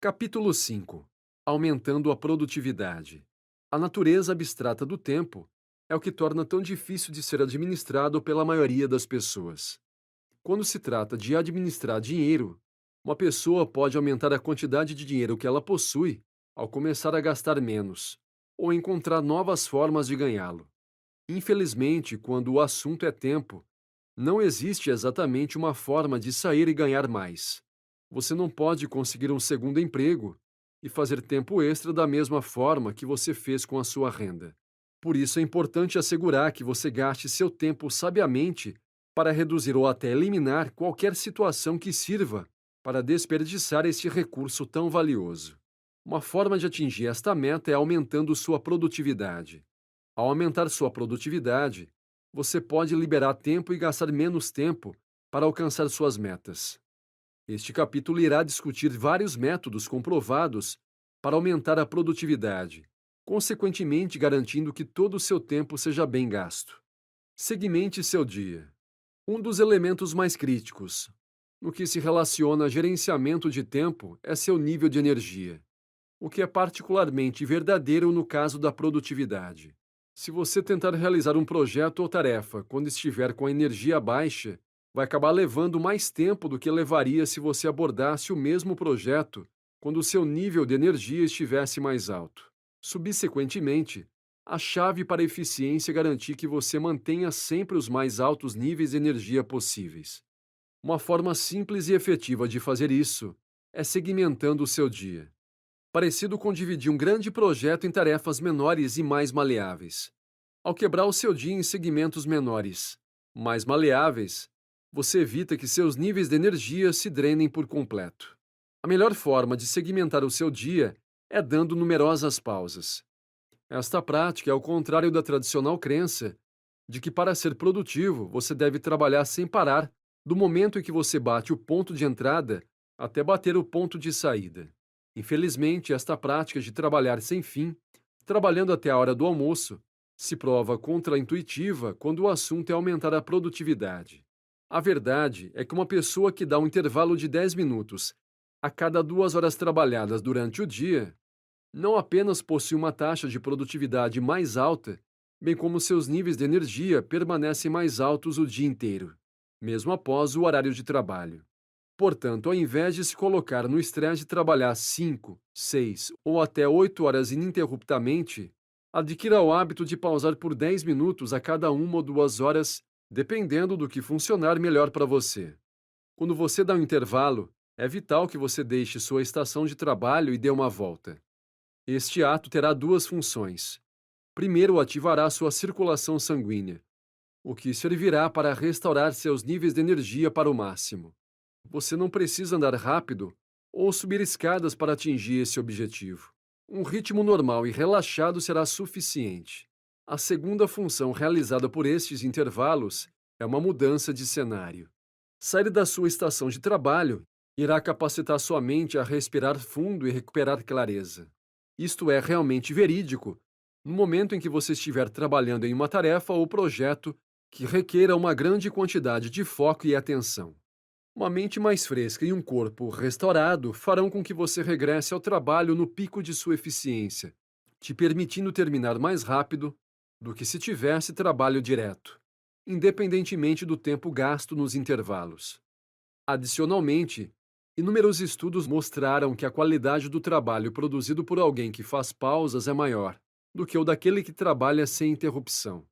Capítulo 5. Aumentando a produtividade. A natureza abstrata do tempo é o que torna tão difícil de ser administrado pela maioria das pessoas. Quando se trata de administrar dinheiro, uma pessoa pode aumentar a quantidade de dinheiro que ela possui ao começar a gastar menos, ou encontrar novas formas de ganhá-lo. Infelizmente, quando o assunto é tempo, não existe exatamente uma forma de sair e ganhar mais. Você não pode conseguir um segundo emprego e fazer tempo extra da mesma forma que você fez com a sua renda. Por isso é importante assegurar que você gaste seu tempo sabiamente para reduzir ou até eliminar qualquer situação que sirva para desperdiçar este recurso tão valioso. Uma forma de atingir esta meta é aumentando sua produtividade. Ao aumentar sua produtividade, você pode liberar tempo e gastar menos tempo para alcançar suas metas. Este capítulo irá discutir vários métodos comprovados para aumentar a produtividade, consequentemente garantindo que todo o seu tempo seja bem gasto. Segmente seu dia. Um dos elementos mais críticos, no que se relaciona a gerenciamento de tempo, é seu nível de energia, o que é particularmente verdadeiro no caso da produtividade. Se você tentar realizar um projeto ou tarefa quando estiver com a energia baixa, vai acabar levando mais tempo do que levaria se você abordasse o mesmo projeto quando o seu nível de energia estivesse mais alto. Subsequentemente, a chave para a eficiência é garantir que você mantenha sempre os mais altos níveis de energia possíveis. Uma forma simples e efetiva de fazer isso é segmentando o seu dia, parecido com dividir um grande projeto em tarefas menores e mais maleáveis. Ao quebrar o seu dia em segmentos menores, mais maleáveis, você evita que seus níveis de energia se drenem por completo. A melhor forma de segmentar o seu dia é dando numerosas pausas. Esta prática é ao contrário da tradicional crença de que para ser produtivo você deve trabalhar sem parar do momento em que você bate o ponto de entrada até bater o ponto de saída. Infelizmente, esta prática de trabalhar sem fim, trabalhando até a hora do almoço, se prova contraintuitiva quando o assunto é aumentar a produtividade. A verdade é que uma pessoa que dá um intervalo de 10 minutos a cada 2 horas trabalhadas durante o dia não apenas possui uma taxa de produtividade mais alta, bem como seus níveis de energia permanecem mais altos o dia inteiro, mesmo após o horário de trabalho. Portanto, ao invés de se colocar no estresse de trabalhar 5, 6 ou até 8 horas ininterruptamente, adquira o hábito de pausar por 10 minutos a cada 1 ou 2 horas, dependendo do que funcionar melhor para você. Quando você dá um intervalo, é vital que você deixe sua estação de trabalho e dê uma volta. Este ato terá duas funções. Primeiro, ativará sua circulação sanguínea, o que servirá para restaurar seus níveis de energia para o máximo. Você não precisa andar rápido ou subir escadas para atingir esse objetivo. Um ritmo normal e relaxado será suficiente. A segunda função realizada por estes intervalos é uma mudança de cenário. Sair da sua estação de trabalho irá capacitar sua mente a respirar fundo e recuperar clareza. Isto é realmente verídico no momento em que você estiver trabalhando em uma tarefa ou projeto que requeira uma grande quantidade de foco e atenção. Uma mente mais fresca e um corpo restaurado farão com que você regresse ao trabalho no pico de sua eficiência, te permitindo terminar mais rápido do que se tivesse trabalho direto, independentemente do tempo gasto nos intervalos. Adicionalmente, inúmeros estudos mostraram que a qualidade do trabalho produzido por alguém que faz pausas é maior do que o daquele que trabalha sem interrupção.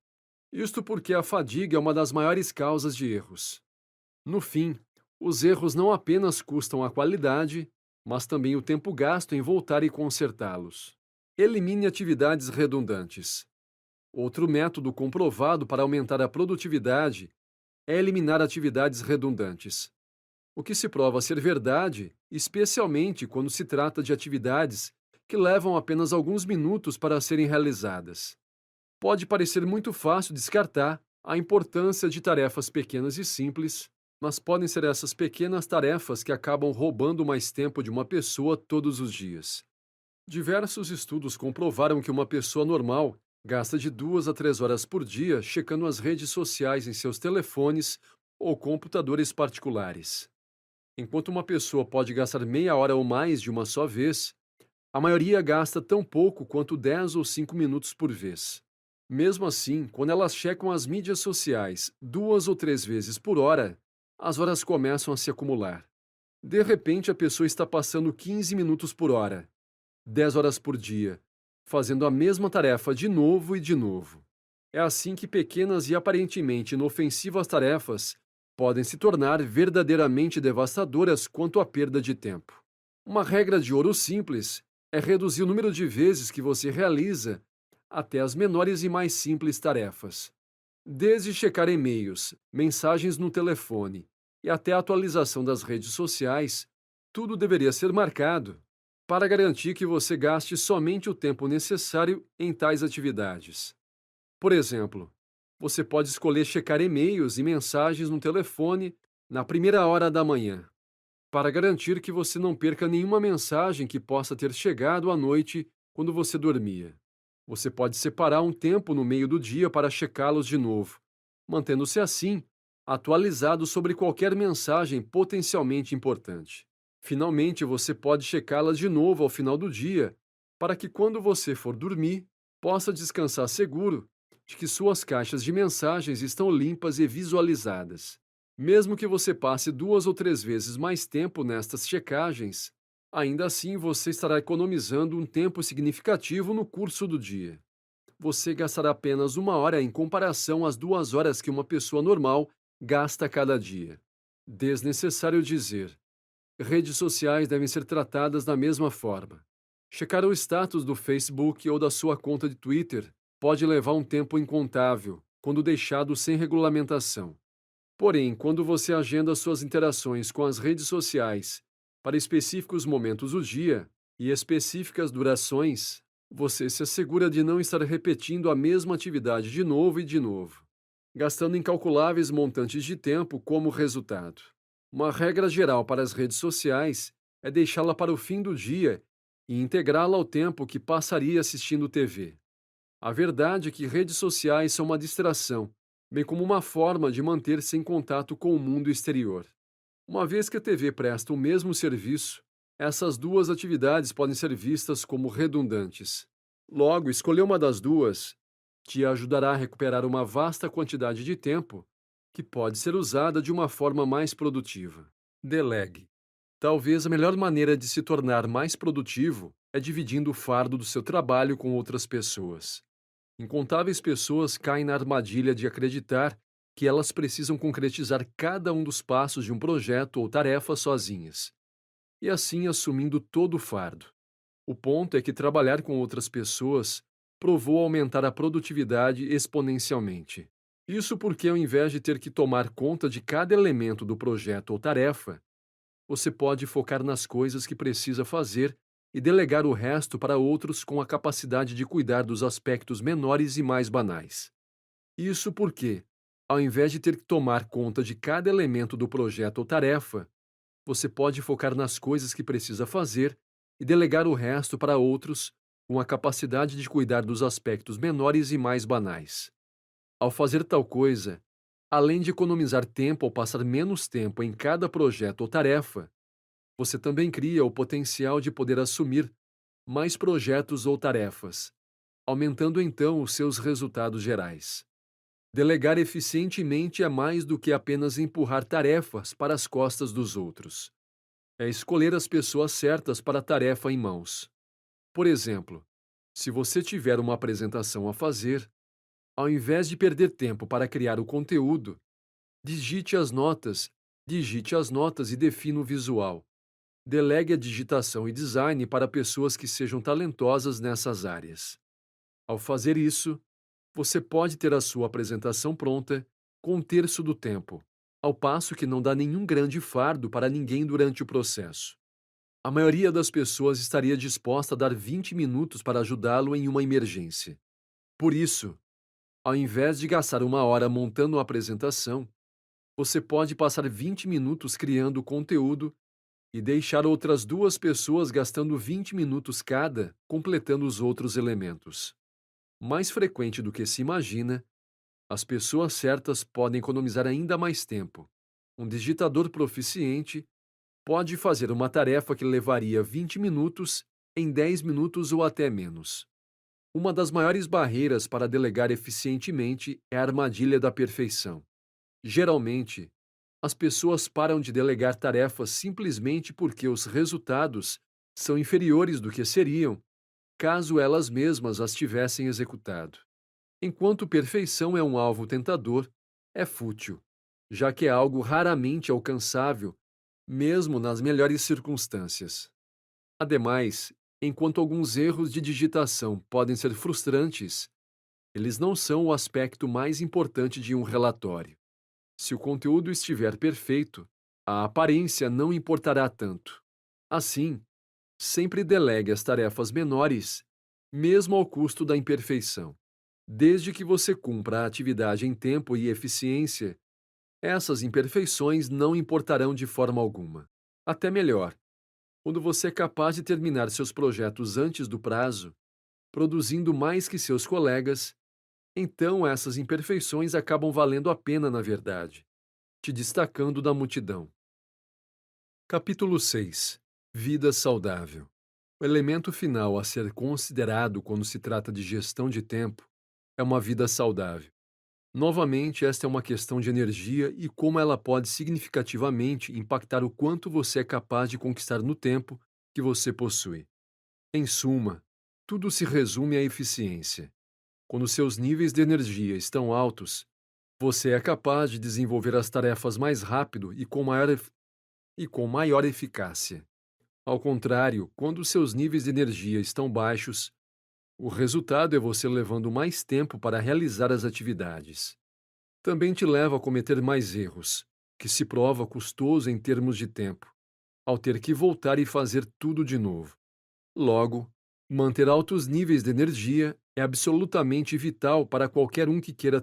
Isto porque a fadiga é uma das maiores causas de erros. No fim, os erros não apenas custam a qualidade, mas também o tempo gasto em voltar e consertá-los. Elimine atividades redundantes. Outro método comprovado para aumentar a produtividade é eliminar atividades redundantes. O que se prova ser verdade, especialmente quando se trata de atividades que levam apenas alguns minutos para serem realizadas. Pode parecer muito fácil descartar a importância de tarefas pequenas e simples, mas podem ser essas pequenas tarefas que acabam roubando mais tempo de uma pessoa todos os dias. Diversos estudos comprovaram que uma pessoa normal gasta de 2 a 3 horas por dia checando as redes sociais em seus telefones ou computadores particulares. Enquanto uma pessoa pode gastar meia hora ou mais de uma só vez, a maioria gasta tão pouco quanto 10 ou 5 minutos por vez. Mesmo assim, quando elas checam as mídias sociais 2 ou 3 vezes por hora, as horas começam a se acumular. De repente, a pessoa está passando 15 minutos por hora, 10 horas por dia, fazendo a mesma tarefa de novo e de novo. É assim que pequenas e aparentemente inofensivas tarefas podem se tornar verdadeiramente devastadoras quanto à perda de tempo. Uma regra de ouro simples é reduzir o número de vezes que você realiza até as menores e mais simples tarefas. Desde checar e-mails, mensagens no telefone e até a atualização das redes sociais, tudo deveria ser marcado para garantir que você gaste somente o tempo necessário em tais atividades. Por exemplo, você pode escolher checar e-mails e mensagens no telefone na primeira hora da manhã, para garantir que você não perca nenhuma mensagem que possa ter chegado à noite quando você dormia. Você pode separar um tempo no meio do dia para checá-los de novo, mantendo-se assim atualizado sobre qualquer mensagem potencialmente importante. Finalmente, você pode checá-las de novo ao final do dia, para que quando você for dormir, possa descansar seguro de que suas caixas de mensagens estão limpas e visualizadas. Mesmo que você passe 2 ou 3 vezes mais tempo nestas checagens, Ainda assim, você estará economizando um tempo significativo no curso do dia. Você gastará apenas 1 hora em comparação às 2 horas que uma pessoa normal gasta cada dia. Desnecessário dizer, redes sociais devem ser tratadas da mesma forma. Checar o status do Facebook ou da sua conta de Twitter pode levar um tempo incontável, quando deixado sem regulamentação. Porém, quando você agenda suas interações com as redes sociais para específicos momentos do dia e específicas durações, você se assegura de não estar repetindo a mesma atividade de novo e de novo, gastando incalculáveis montantes de tempo como resultado. Uma regra geral para as redes sociais é deixá-la para o fim do dia e integrá-la ao tempo que passaria assistindo TV. A verdade é que redes sociais são uma distração, bem como uma forma de manter-se em contato com o mundo exterior. Uma vez que a TV presta o mesmo serviço, essas duas atividades podem ser vistas como redundantes. Logo, escolher uma das duas te ajudará a recuperar uma vasta quantidade de tempo que pode ser usada de uma forma mais produtiva. Delegue. Talvez a melhor maneira de se tornar mais produtivo é dividindo o fardo do seu trabalho com outras pessoas. Incontáveis pessoas caem na armadilha de acreditar que elas precisam concretizar cada um dos passos de um projeto ou tarefa sozinhas, e assim assumindo todo o fardo. O ponto é que trabalhar com outras pessoas provou aumentar a produtividade exponencialmente. Isso porque, ao invés de ter que tomar conta de cada elemento do projeto ou tarefa, você pode focar nas coisas que precisa fazer e delegar o resto para outros com a capacidade de cuidar dos aspectos menores e mais banais. Isso porque, ao invés de ter que tomar conta de cada elemento do projeto ou tarefa, você pode focar nas coisas que precisa fazer e delegar o resto para outros com a capacidade de cuidar dos aspectos menores e mais banais. Ao fazer tal coisa, além de economizar tempo ao passar menos tempo em cada projeto ou tarefa, você também cria o potencial de poder assumir mais projetos ou tarefas, aumentando então os seus resultados gerais. Delegar eficientemente é mais do que apenas empurrar tarefas para as costas dos outros. É escolher as pessoas certas para a tarefa em mãos. Por exemplo, se você tiver uma apresentação a fazer, ao invés de perder tempo para criar o conteúdo, digite as notas, digite as notas e defina o visual. Delegue a digitação e design para pessoas que sejam talentosas nessas áreas. Ao fazer isso, você pode ter a sua apresentação pronta com 1/3 do tempo, ao passo que não dá nenhum grande fardo para ninguém durante o processo. A maioria das pessoas estaria disposta a dar 20 minutos para ajudá-lo em uma emergência. Por isso, ao invés de gastar 1 hora montando uma apresentação, você pode passar 20 minutos criando o conteúdo e deixar outras 2 pessoas gastando 20 minutos cada, completando os outros elementos. Mais frequente do que se imagina, as pessoas certas podem economizar ainda mais tempo. Um digitador proficiente pode fazer uma tarefa que levaria 20 minutos em 10 minutos ou até menos. Uma das maiores barreiras para delegar eficientemente é a armadilha da perfeição. Geralmente, as pessoas param de delegar tarefas simplesmente porque os resultados são inferiores do que seriam caso elas mesmas as tivessem executado. Enquanto perfeição é um alvo tentador, é fútil, já que é algo raramente alcançável, mesmo nas melhores circunstâncias. Ademais, enquanto alguns erros de digitação podem ser frustrantes, eles não são o aspecto mais importante de um relatório. Se o conteúdo estiver perfeito, a aparência não importará tanto. Assim, sempre delegue as tarefas menores, mesmo ao custo da imperfeição. Desde que você cumpra a atividade em tempo e eficiência, essas imperfeições não importarão de forma alguma. Até melhor, quando você é capaz de terminar seus projetos antes do prazo, produzindo mais que seus colegas, então essas imperfeições acabam valendo a pena na verdade, te destacando da multidão. Capítulo 6. Vida saudável. O elemento final a ser considerado quando se trata de gestão de tempo é uma vida saudável. Novamente, esta é uma questão de energia e como ela pode significativamente impactar o quanto você é capaz de conquistar no tempo que você possui. Em suma, tudo se resume à eficiência. Quando seus níveis de energia estão altos, você é capaz de desenvolver as tarefas mais rápido e com maior eficácia. Ao contrário, quando seus níveis de energia estão baixos, o resultado é você levando mais tempo para realizar as atividades. Também te leva a cometer mais erros, que se prova custoso em termos de tempo, ao ter que voltar e fazer tudo de novo. Logo, manter altos níveis de energia é absolutamente vital para qualquer um que queira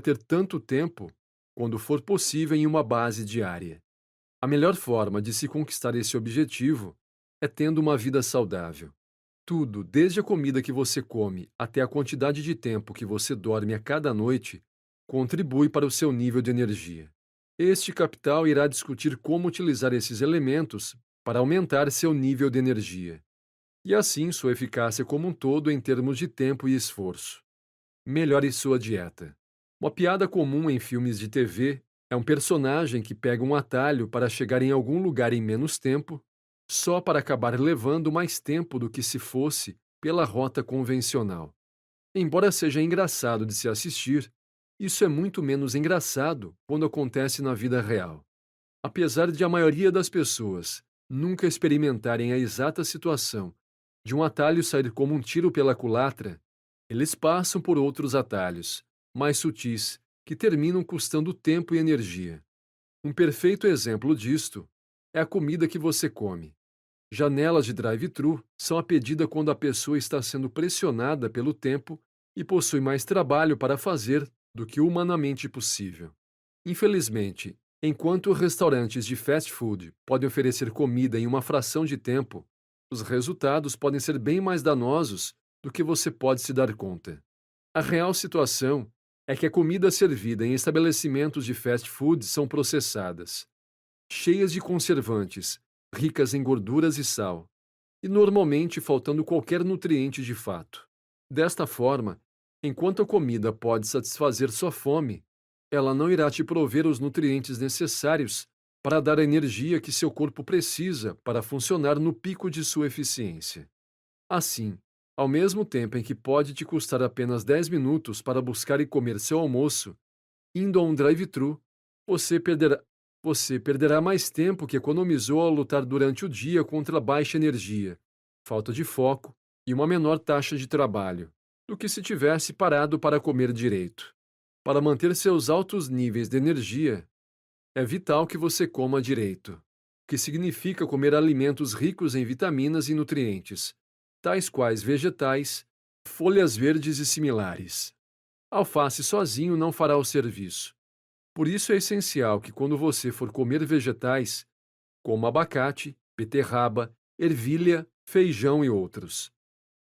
ter tanto tempo, quando for possível, em uma base diária. A melhor forma de se conquistar esse objetivo é tendo uma vida saudável. Tudo, desde a comida que você come até a quantidade de tempo que você dorme a cada noite, contribui para o seu nível de energia. Este capital irá discutir como utilizar esses elementos para aumentar seu nível de energia, e assim sua eficácia como um todo em termos de tempo e esforço. Melhore sua dieta. Uma piada comum em filmes de TV é um personagem que pega um atalho para chegar em algum lugar em menos tempo, só para acabar levando mais tempo do que se fosse pela rota convencional. Embora seja engraçado de se assistir, isso é muito menos engraçado quando acontece na vida real. Apesar de a maioria das pessoas nunca experimentarem a exata situação de um atalho sair como um tiro pela culatra, eles passam por outros atalhos, mais sutis, que terminam custando tempo e energia. Um perfeito exemplo disto é a comida que você come. Janelas de drive-thru são a pedida quando a pessoa está sendo pressionada pelo tempo e possui mais trabalho para fazer do que humanamente possível. Infelizmente, enquanto restaurantes de fast food podem oferecer comida em uma fração de tempo, os resultados podem ser bem mais danosos do que você pode se dar conta. A real situação é que a comida servida em estabelecimentos de fast food são processadas, cheias de conservantes, ricas em gorduras e sal, e normalmente faltando qualquer nutriente de fato. Desta forma, enquanto a comida pode satisfazer sua fome, ela não irá te prover os nutrientes necessários para dar a energia que seu corpo precisa para funcionar no pico de sua eficiência. Assim, ao mesmo tempo em que pode te custar apenas 10 minutos para buscar e comer seu almoço, indo a um drive-thru, você perderá, você perderá mais tempo que economizou ao lutar durante o dia contra baixa energia, falta de foco e uma menor taxa de trabalho, do que se tivesse parado para comer direito. Para manter seus altos níveis de energia, é vital que você coma direito, o que significa comer alimentos ricos em vitaminas e nutrientes, tais quais vegetais, folhas verdes e similares. Alface sozinho não fará o serviço. Por isso é essencial que quando você for comer vegetais, coma abacate, beterraba, ervilha, feijão e outros,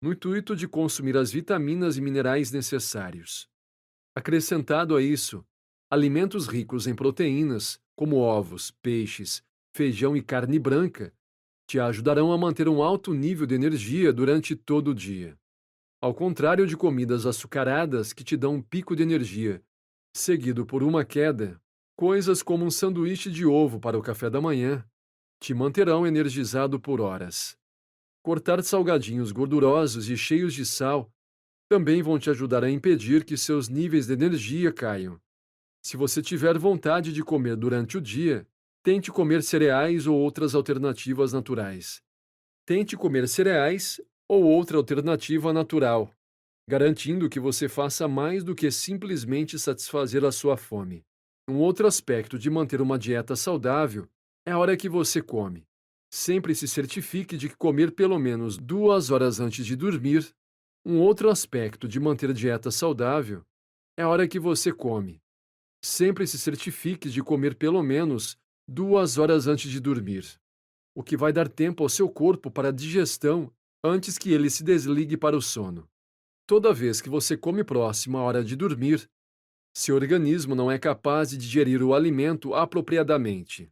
no intuito de consumir as vitaminas e minerais necessários. Acrescentado a isso, alimentos ricos em proteínas, como ovos, peixes, feijão e carne branca, te ajudarão a manter um alto nível de energia durante todo o dia. Ao contrário de comidas açucaradas que te dão um pico de energia, seguido por uma queda, coisas como um sanduíche de ovo para o café da manhã te manterão energizado por horas. Cortar salgadinhos gordurosos e cheios de sal também vão te ajudar a impedir que seus níveis de energia caiam. Se você tiver vontade de comer durante o dia, tente comer cereais ou outras alternativas naturais. Tente comer cereais ou outra alternativa natural, garantindo que você faça mais do que simplesmente satisfazer a sua fome. Um outro aspecto de manter uma dieta saudável é a hora que você come. Sempre se certifique de comer pelo menos 2 horas antes de dormir. Um outro aspecto de manter dieta saudável é a hora que você come. Sempre se certifique de comer pelo menos 2 horas antes de dormir, o que vai dar tempo ao seu corpo para a digestão antes que ele se desligue para o sono. Toda vez que você come próximo à hora de dormir, seu organismo não é capaz de digerir o alimento apropriadamente,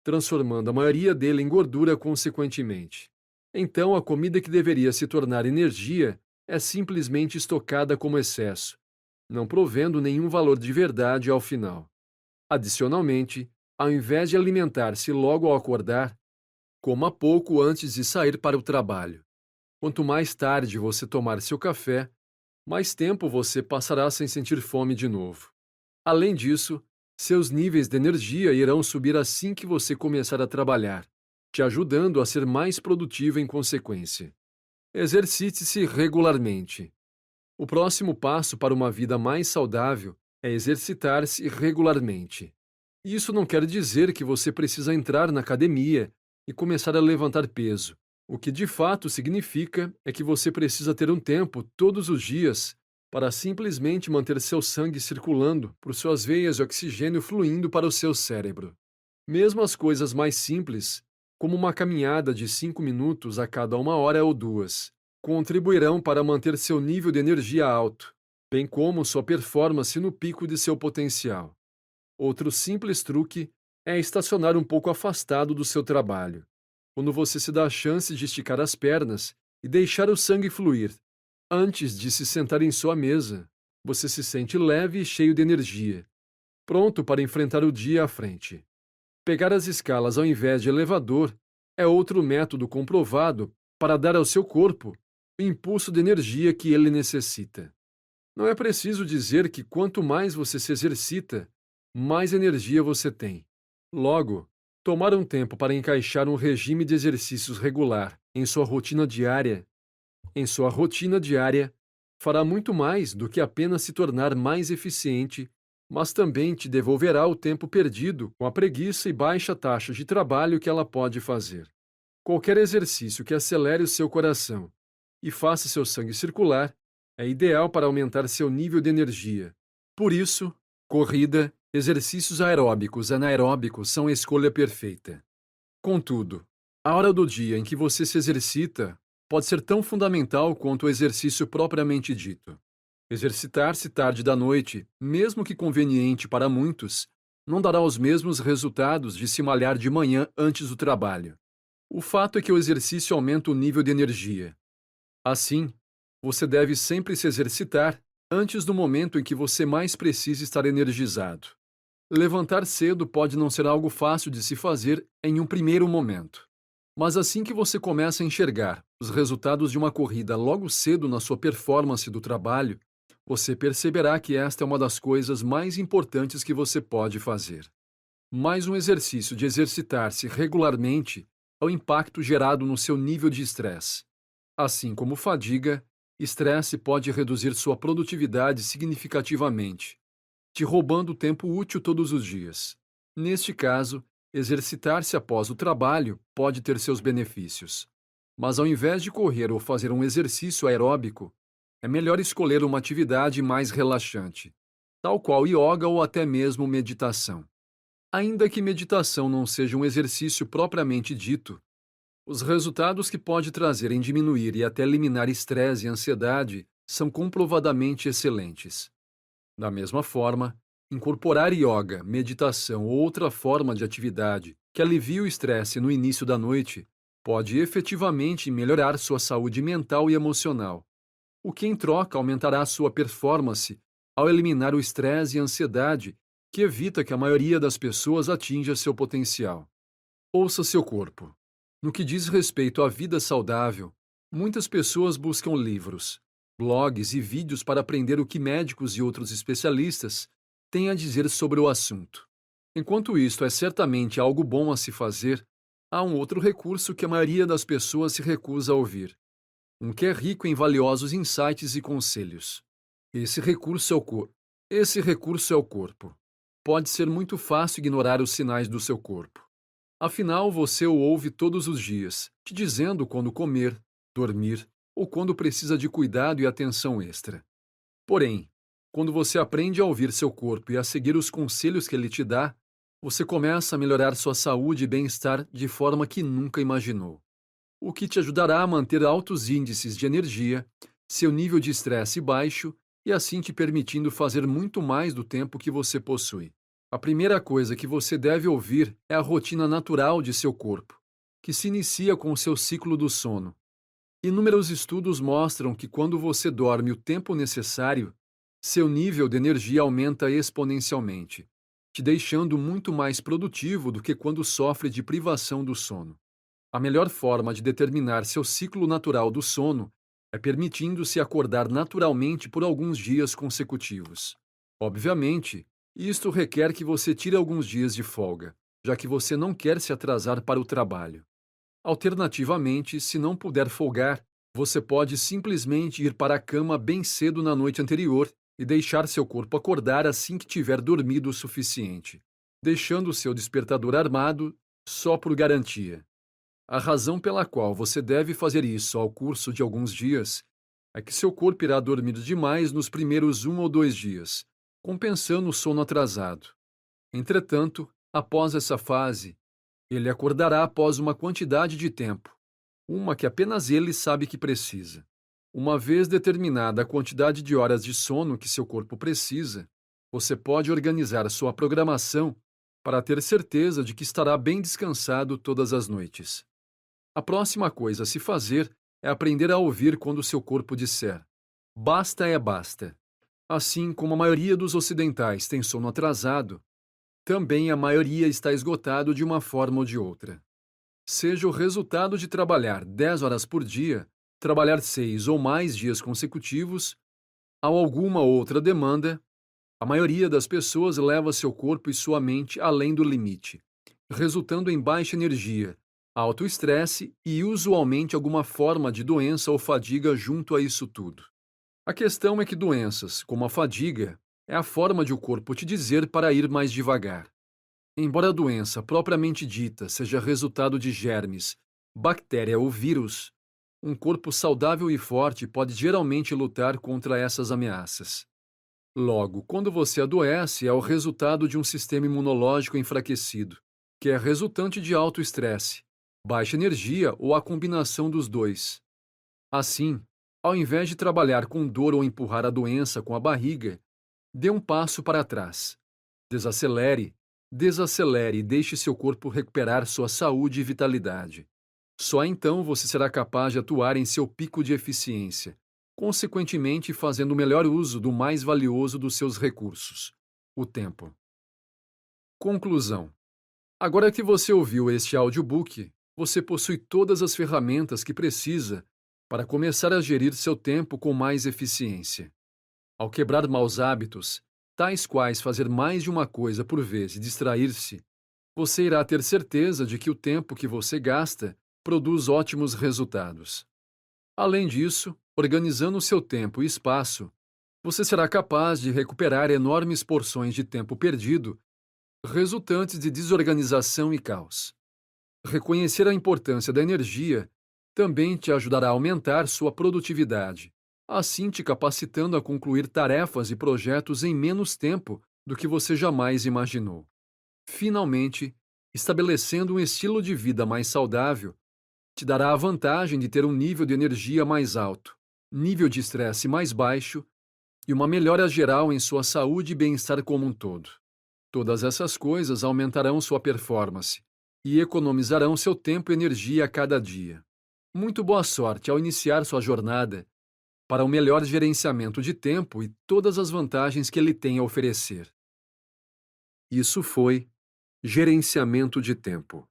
transformando a maioria dele em gordura consequentemente. Então, a comida que deveria se tornar energia é simplesmente estocada como excesso, não provendo nenhum valor de verdade ao final. Adicionalmente, Ao invés de alimentar-se logo ao acordar, coma pouco antes de sair para o trabalho. Quanto mais tarde você tomar seu café, mais tempo você passará sem sentir fome de novo. Além disso, seus níveis de energia irão subir assim que você começar a trabalhar, te ajudando a ser mais produtivo em consequência. Exercite-se regularmente. O próximo passo para uma vida mais saudável é exercitar-se regularmente. Isso não quer dizer que você precisa entrar na academia e começar a levantar peso. O que de fato significa é que você precisa ter um tempo todos os dias para simplesmente manter seu sangue circulando por suas veias e oxigênio fluindo para o seu cérebro. Mesmo as coisas mais simples, como uma caminhada de 5 minutos a cada 1 hora ou 2, contribuirão para manter seu nível de energia alto, bem como sua performance no pico de seu potencial. Outro simples truque é estacionar um pouco afastado do seu trabalho. Quando você se dá a chance de esticar as pernas e deixar o sangue fluir, antes de se sentar em sua mesa, você se sente leve e cheio de energia, pronto para enfrentar o dia à frente. Pegar as escalas ao invés de elevador é outro método comprovado para dar ao seu corpo o impulso de energia que ele necessita. Não é preciso dizer que quanto mais você se exercita, mais energia você tem. Logo, tomar um tempo para encaixar um regime de exercícios regular em sua rotina diária fará muito mais do que apenas se tornar mais eficiente, mas também te devolverá o tempo perdido com a preguiça e baixa taxa de trabalho que ela pode fazer. Qualquer exercício que acelere o seu coração e faça seu sangue circular é ideal para aumentar seu nível de energia. Por isso, corrida, exercícios aeróbicos e anaeróbicos são a escolha perfeita. Contudo, a hora do dia em que você se exercita pode ser tão fundamental quanto o exercício propriamente dito. Exercitar-se tarde da noite, mesmo que conveniente para muitos, não dará os mesmos resultados de se malhar de manhã antes do trabalho. O fato é que o exercício aumenta o nível de energia. Assim, você deve sempre se exercitar antes do momento em que você mais precisa estar energizado. Levantar cedo pode não ser algo fácil de se fazer em um primeiro momento. Mas assim que você começa a enxergar os resultados de uma corrida logo cedo na sua performance do trabalho, você perceberá que esta é uma das coisas mais importantes que você pode fazer. Mais um exercício de exercitar-se regularmente é o impacto gerado no seu nível de estresse. Assim como fadiga, estresse pode reduzir sua produtividade significativamente, te roubando tempo útil todos os dias. Neste caso, exercitar-se após o trabalho pode ter seus benefícios. Mas ao invés de correr ou fazer um exercício aeróbico, é melhor escolher uma atividade mais relaxante, tal qual yoga ou até mesmo meditação. Ainda que meditação não seja um exercício propriamente dito, os resultados que pode trazer em diminuir e até eliminar estresse e ansiedade são comprovadamente excelentes. Da mesma forma, incorporar yoga, meditação ou outra forma de atividade que alivie o estresse no início da noite pode efetivamente melhorar sua saúde mental e emocional, o que em troca aumentará sua performance ao eliminar o estresse e a ansiedade que evita que a maioria das pessoas atinja seu potencial. Ouça seu corpo. No que diz respeito à vida saudável, muitas pessoas buscam livros, blogs e vídeos para aprender o que médicos e outros especialistas têm a dizer sobre o assunto. Enquanto isto é certamente algo bom a se fazer, há um outro recurso que a maioria das pessoas se recusa a ouvir. Um que é rico em valiosos insights e conselhos. Esse recurso é o corpo. Pode ser muito fácil ignorar os sinais do seu corpo. Afinal, você o ouve todos os dias, te dizendo quando comer, dormir ou quando precisa de cuidado e atenção extra. Porém, quando você aprende a ouvir seu corpo e a seguir os conselhos que ele te dá, você começa a melhorar sua saúde e bem-estar de forma que nunca imaginou. O que te ajudará a manter altos índices de energia, seu nível de estresse baixo e assim te permitindo fazer muito mais do tempo que você possui. A primeira coisa que você deve ouvir é a rotina natural de seu corpo, que se inicia com o seu ciclo do sono. Inúmeros estudos mostram que quando você dorme o tempo necessário, seu nível de energia aumenta exponencialmente. te deixando muito mais produtivo do que quando sofre de privação do sono. A melhor forma de determinar seu ciclo natural do sono é permitindo-se acordar naturalmente por alguns dias consecutivos. Obviamente, isto requer que você tire alguns dias de folga, já que você não quer se atrasar para o trabalho. Alternativamente, se não puder folgar, você pode simplesmente ir para a cama bem cedo na noite anterior e deixar seu corpo acordar assim que tiver dormido o suficiente, deixando seu despertador armado só por garantia. A razão pela qual você deve fazer isso ao curso de alguns dias é que seu corpo irá dormir demais nos primeiros 1 ou 2 dias, compensando o sono atrasado. Entretanto, após essa fase, ele acordará após uma quantidade de tempo, uma que apenas ele sabe que precisa. Uma vez determinada a quantidade de horas de sono que seu corpo precisa, você pode organizar sua programação para ter certeza de que estará bem descansado todas as noites. A próxima coisa a se fazer é aprender a ouvir quando seu corpo disser: basta é basta. Assim como a maioria dos ocidentais tem sono atrasado, também a maioria está esgotado de uma forma ou de outra. Seja o resultado de trabalhar 10 horas por dia, trabalhar 6 ou mais dias consecutivos, ou alguma outra demanda, a maioria das pessoas leva seu corpo e sua mente além do limite, resultando em baixa energia, alto estresse e usualmente alguma forma de doença ou fadiga junto a isso tudo. A questão é que doenças, como a fadiga, é a forma de o corpo te dizer para ir mais devagar. Embora a doença propriamente dita seja resultado de germes, bactéria ou vírus, um corpo saudável e forte pode geralmente lutar contra essas ameaças. Logo, quando você adoece, é o resultado de um sistema imunológico enfraquecido, que é resultante de alto estresse, baixa energia ou a combinação dos dois. Assim, ao invés de trabalhar com dor ou empurrar a doença com a barriga, dê um passo para trás. Desacelere e deixe seu corpo recuperar sua saúde e vitalidade. Só então você será capaz de atuar em seu pico de eficiência, consequentemente fazendo o melhor uso do mais valioso dos seus recursos, o tempo. Conclusão. Agora que você ouviu este audiobook, você possui todas as ferramentas que precisa para começar a gerir seu tempo com mais eficiência. Ao quebrar maus hábitos, tais quais fazer mais de uma coisa por vez e distrair-se, você irá ter certeza de que o tempo que você gasta produz ótimos resultados. Além disso, organizando seu tempo e espaço, você será capaz de recuperar enormes porções de tempo perdido, resultantes de desorganização e caos. Reconhecer a importância da energia também te ajudará a aumentar sua produtividade, assim te capacitando a concluir tarefas e projetos em menos tempo do que você jamais imaginou. Finalmente, estabelecendo um estilo de vida mais saudável, te dará a vantagem de ter um nível de energia mais alto, nível de estresse mais baixo e uma melhora geral em sua saúde e bem-estar como um todo. Todas essas coisas aumentarão sua performance e economizarão seu tempo e energia a cada dia. Muito boa sorte ao iniciar sua jornada para o melhor gerenciamento de tempo e todas as vantagens que ele tem a oferecer. Isso foi Gerenciamento de Tempo.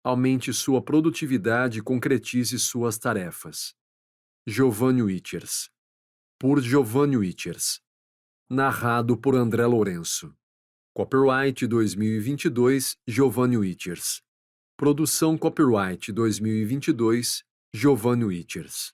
Aumente sua produtividade e concretize suas tarefas. Giovanni Wichers. Por Giovanni Wichers. Narrado por André Lourenço. Copyright 2022, Giovanni Wichers. Produção Copyright 2022, Giovanni Wichers.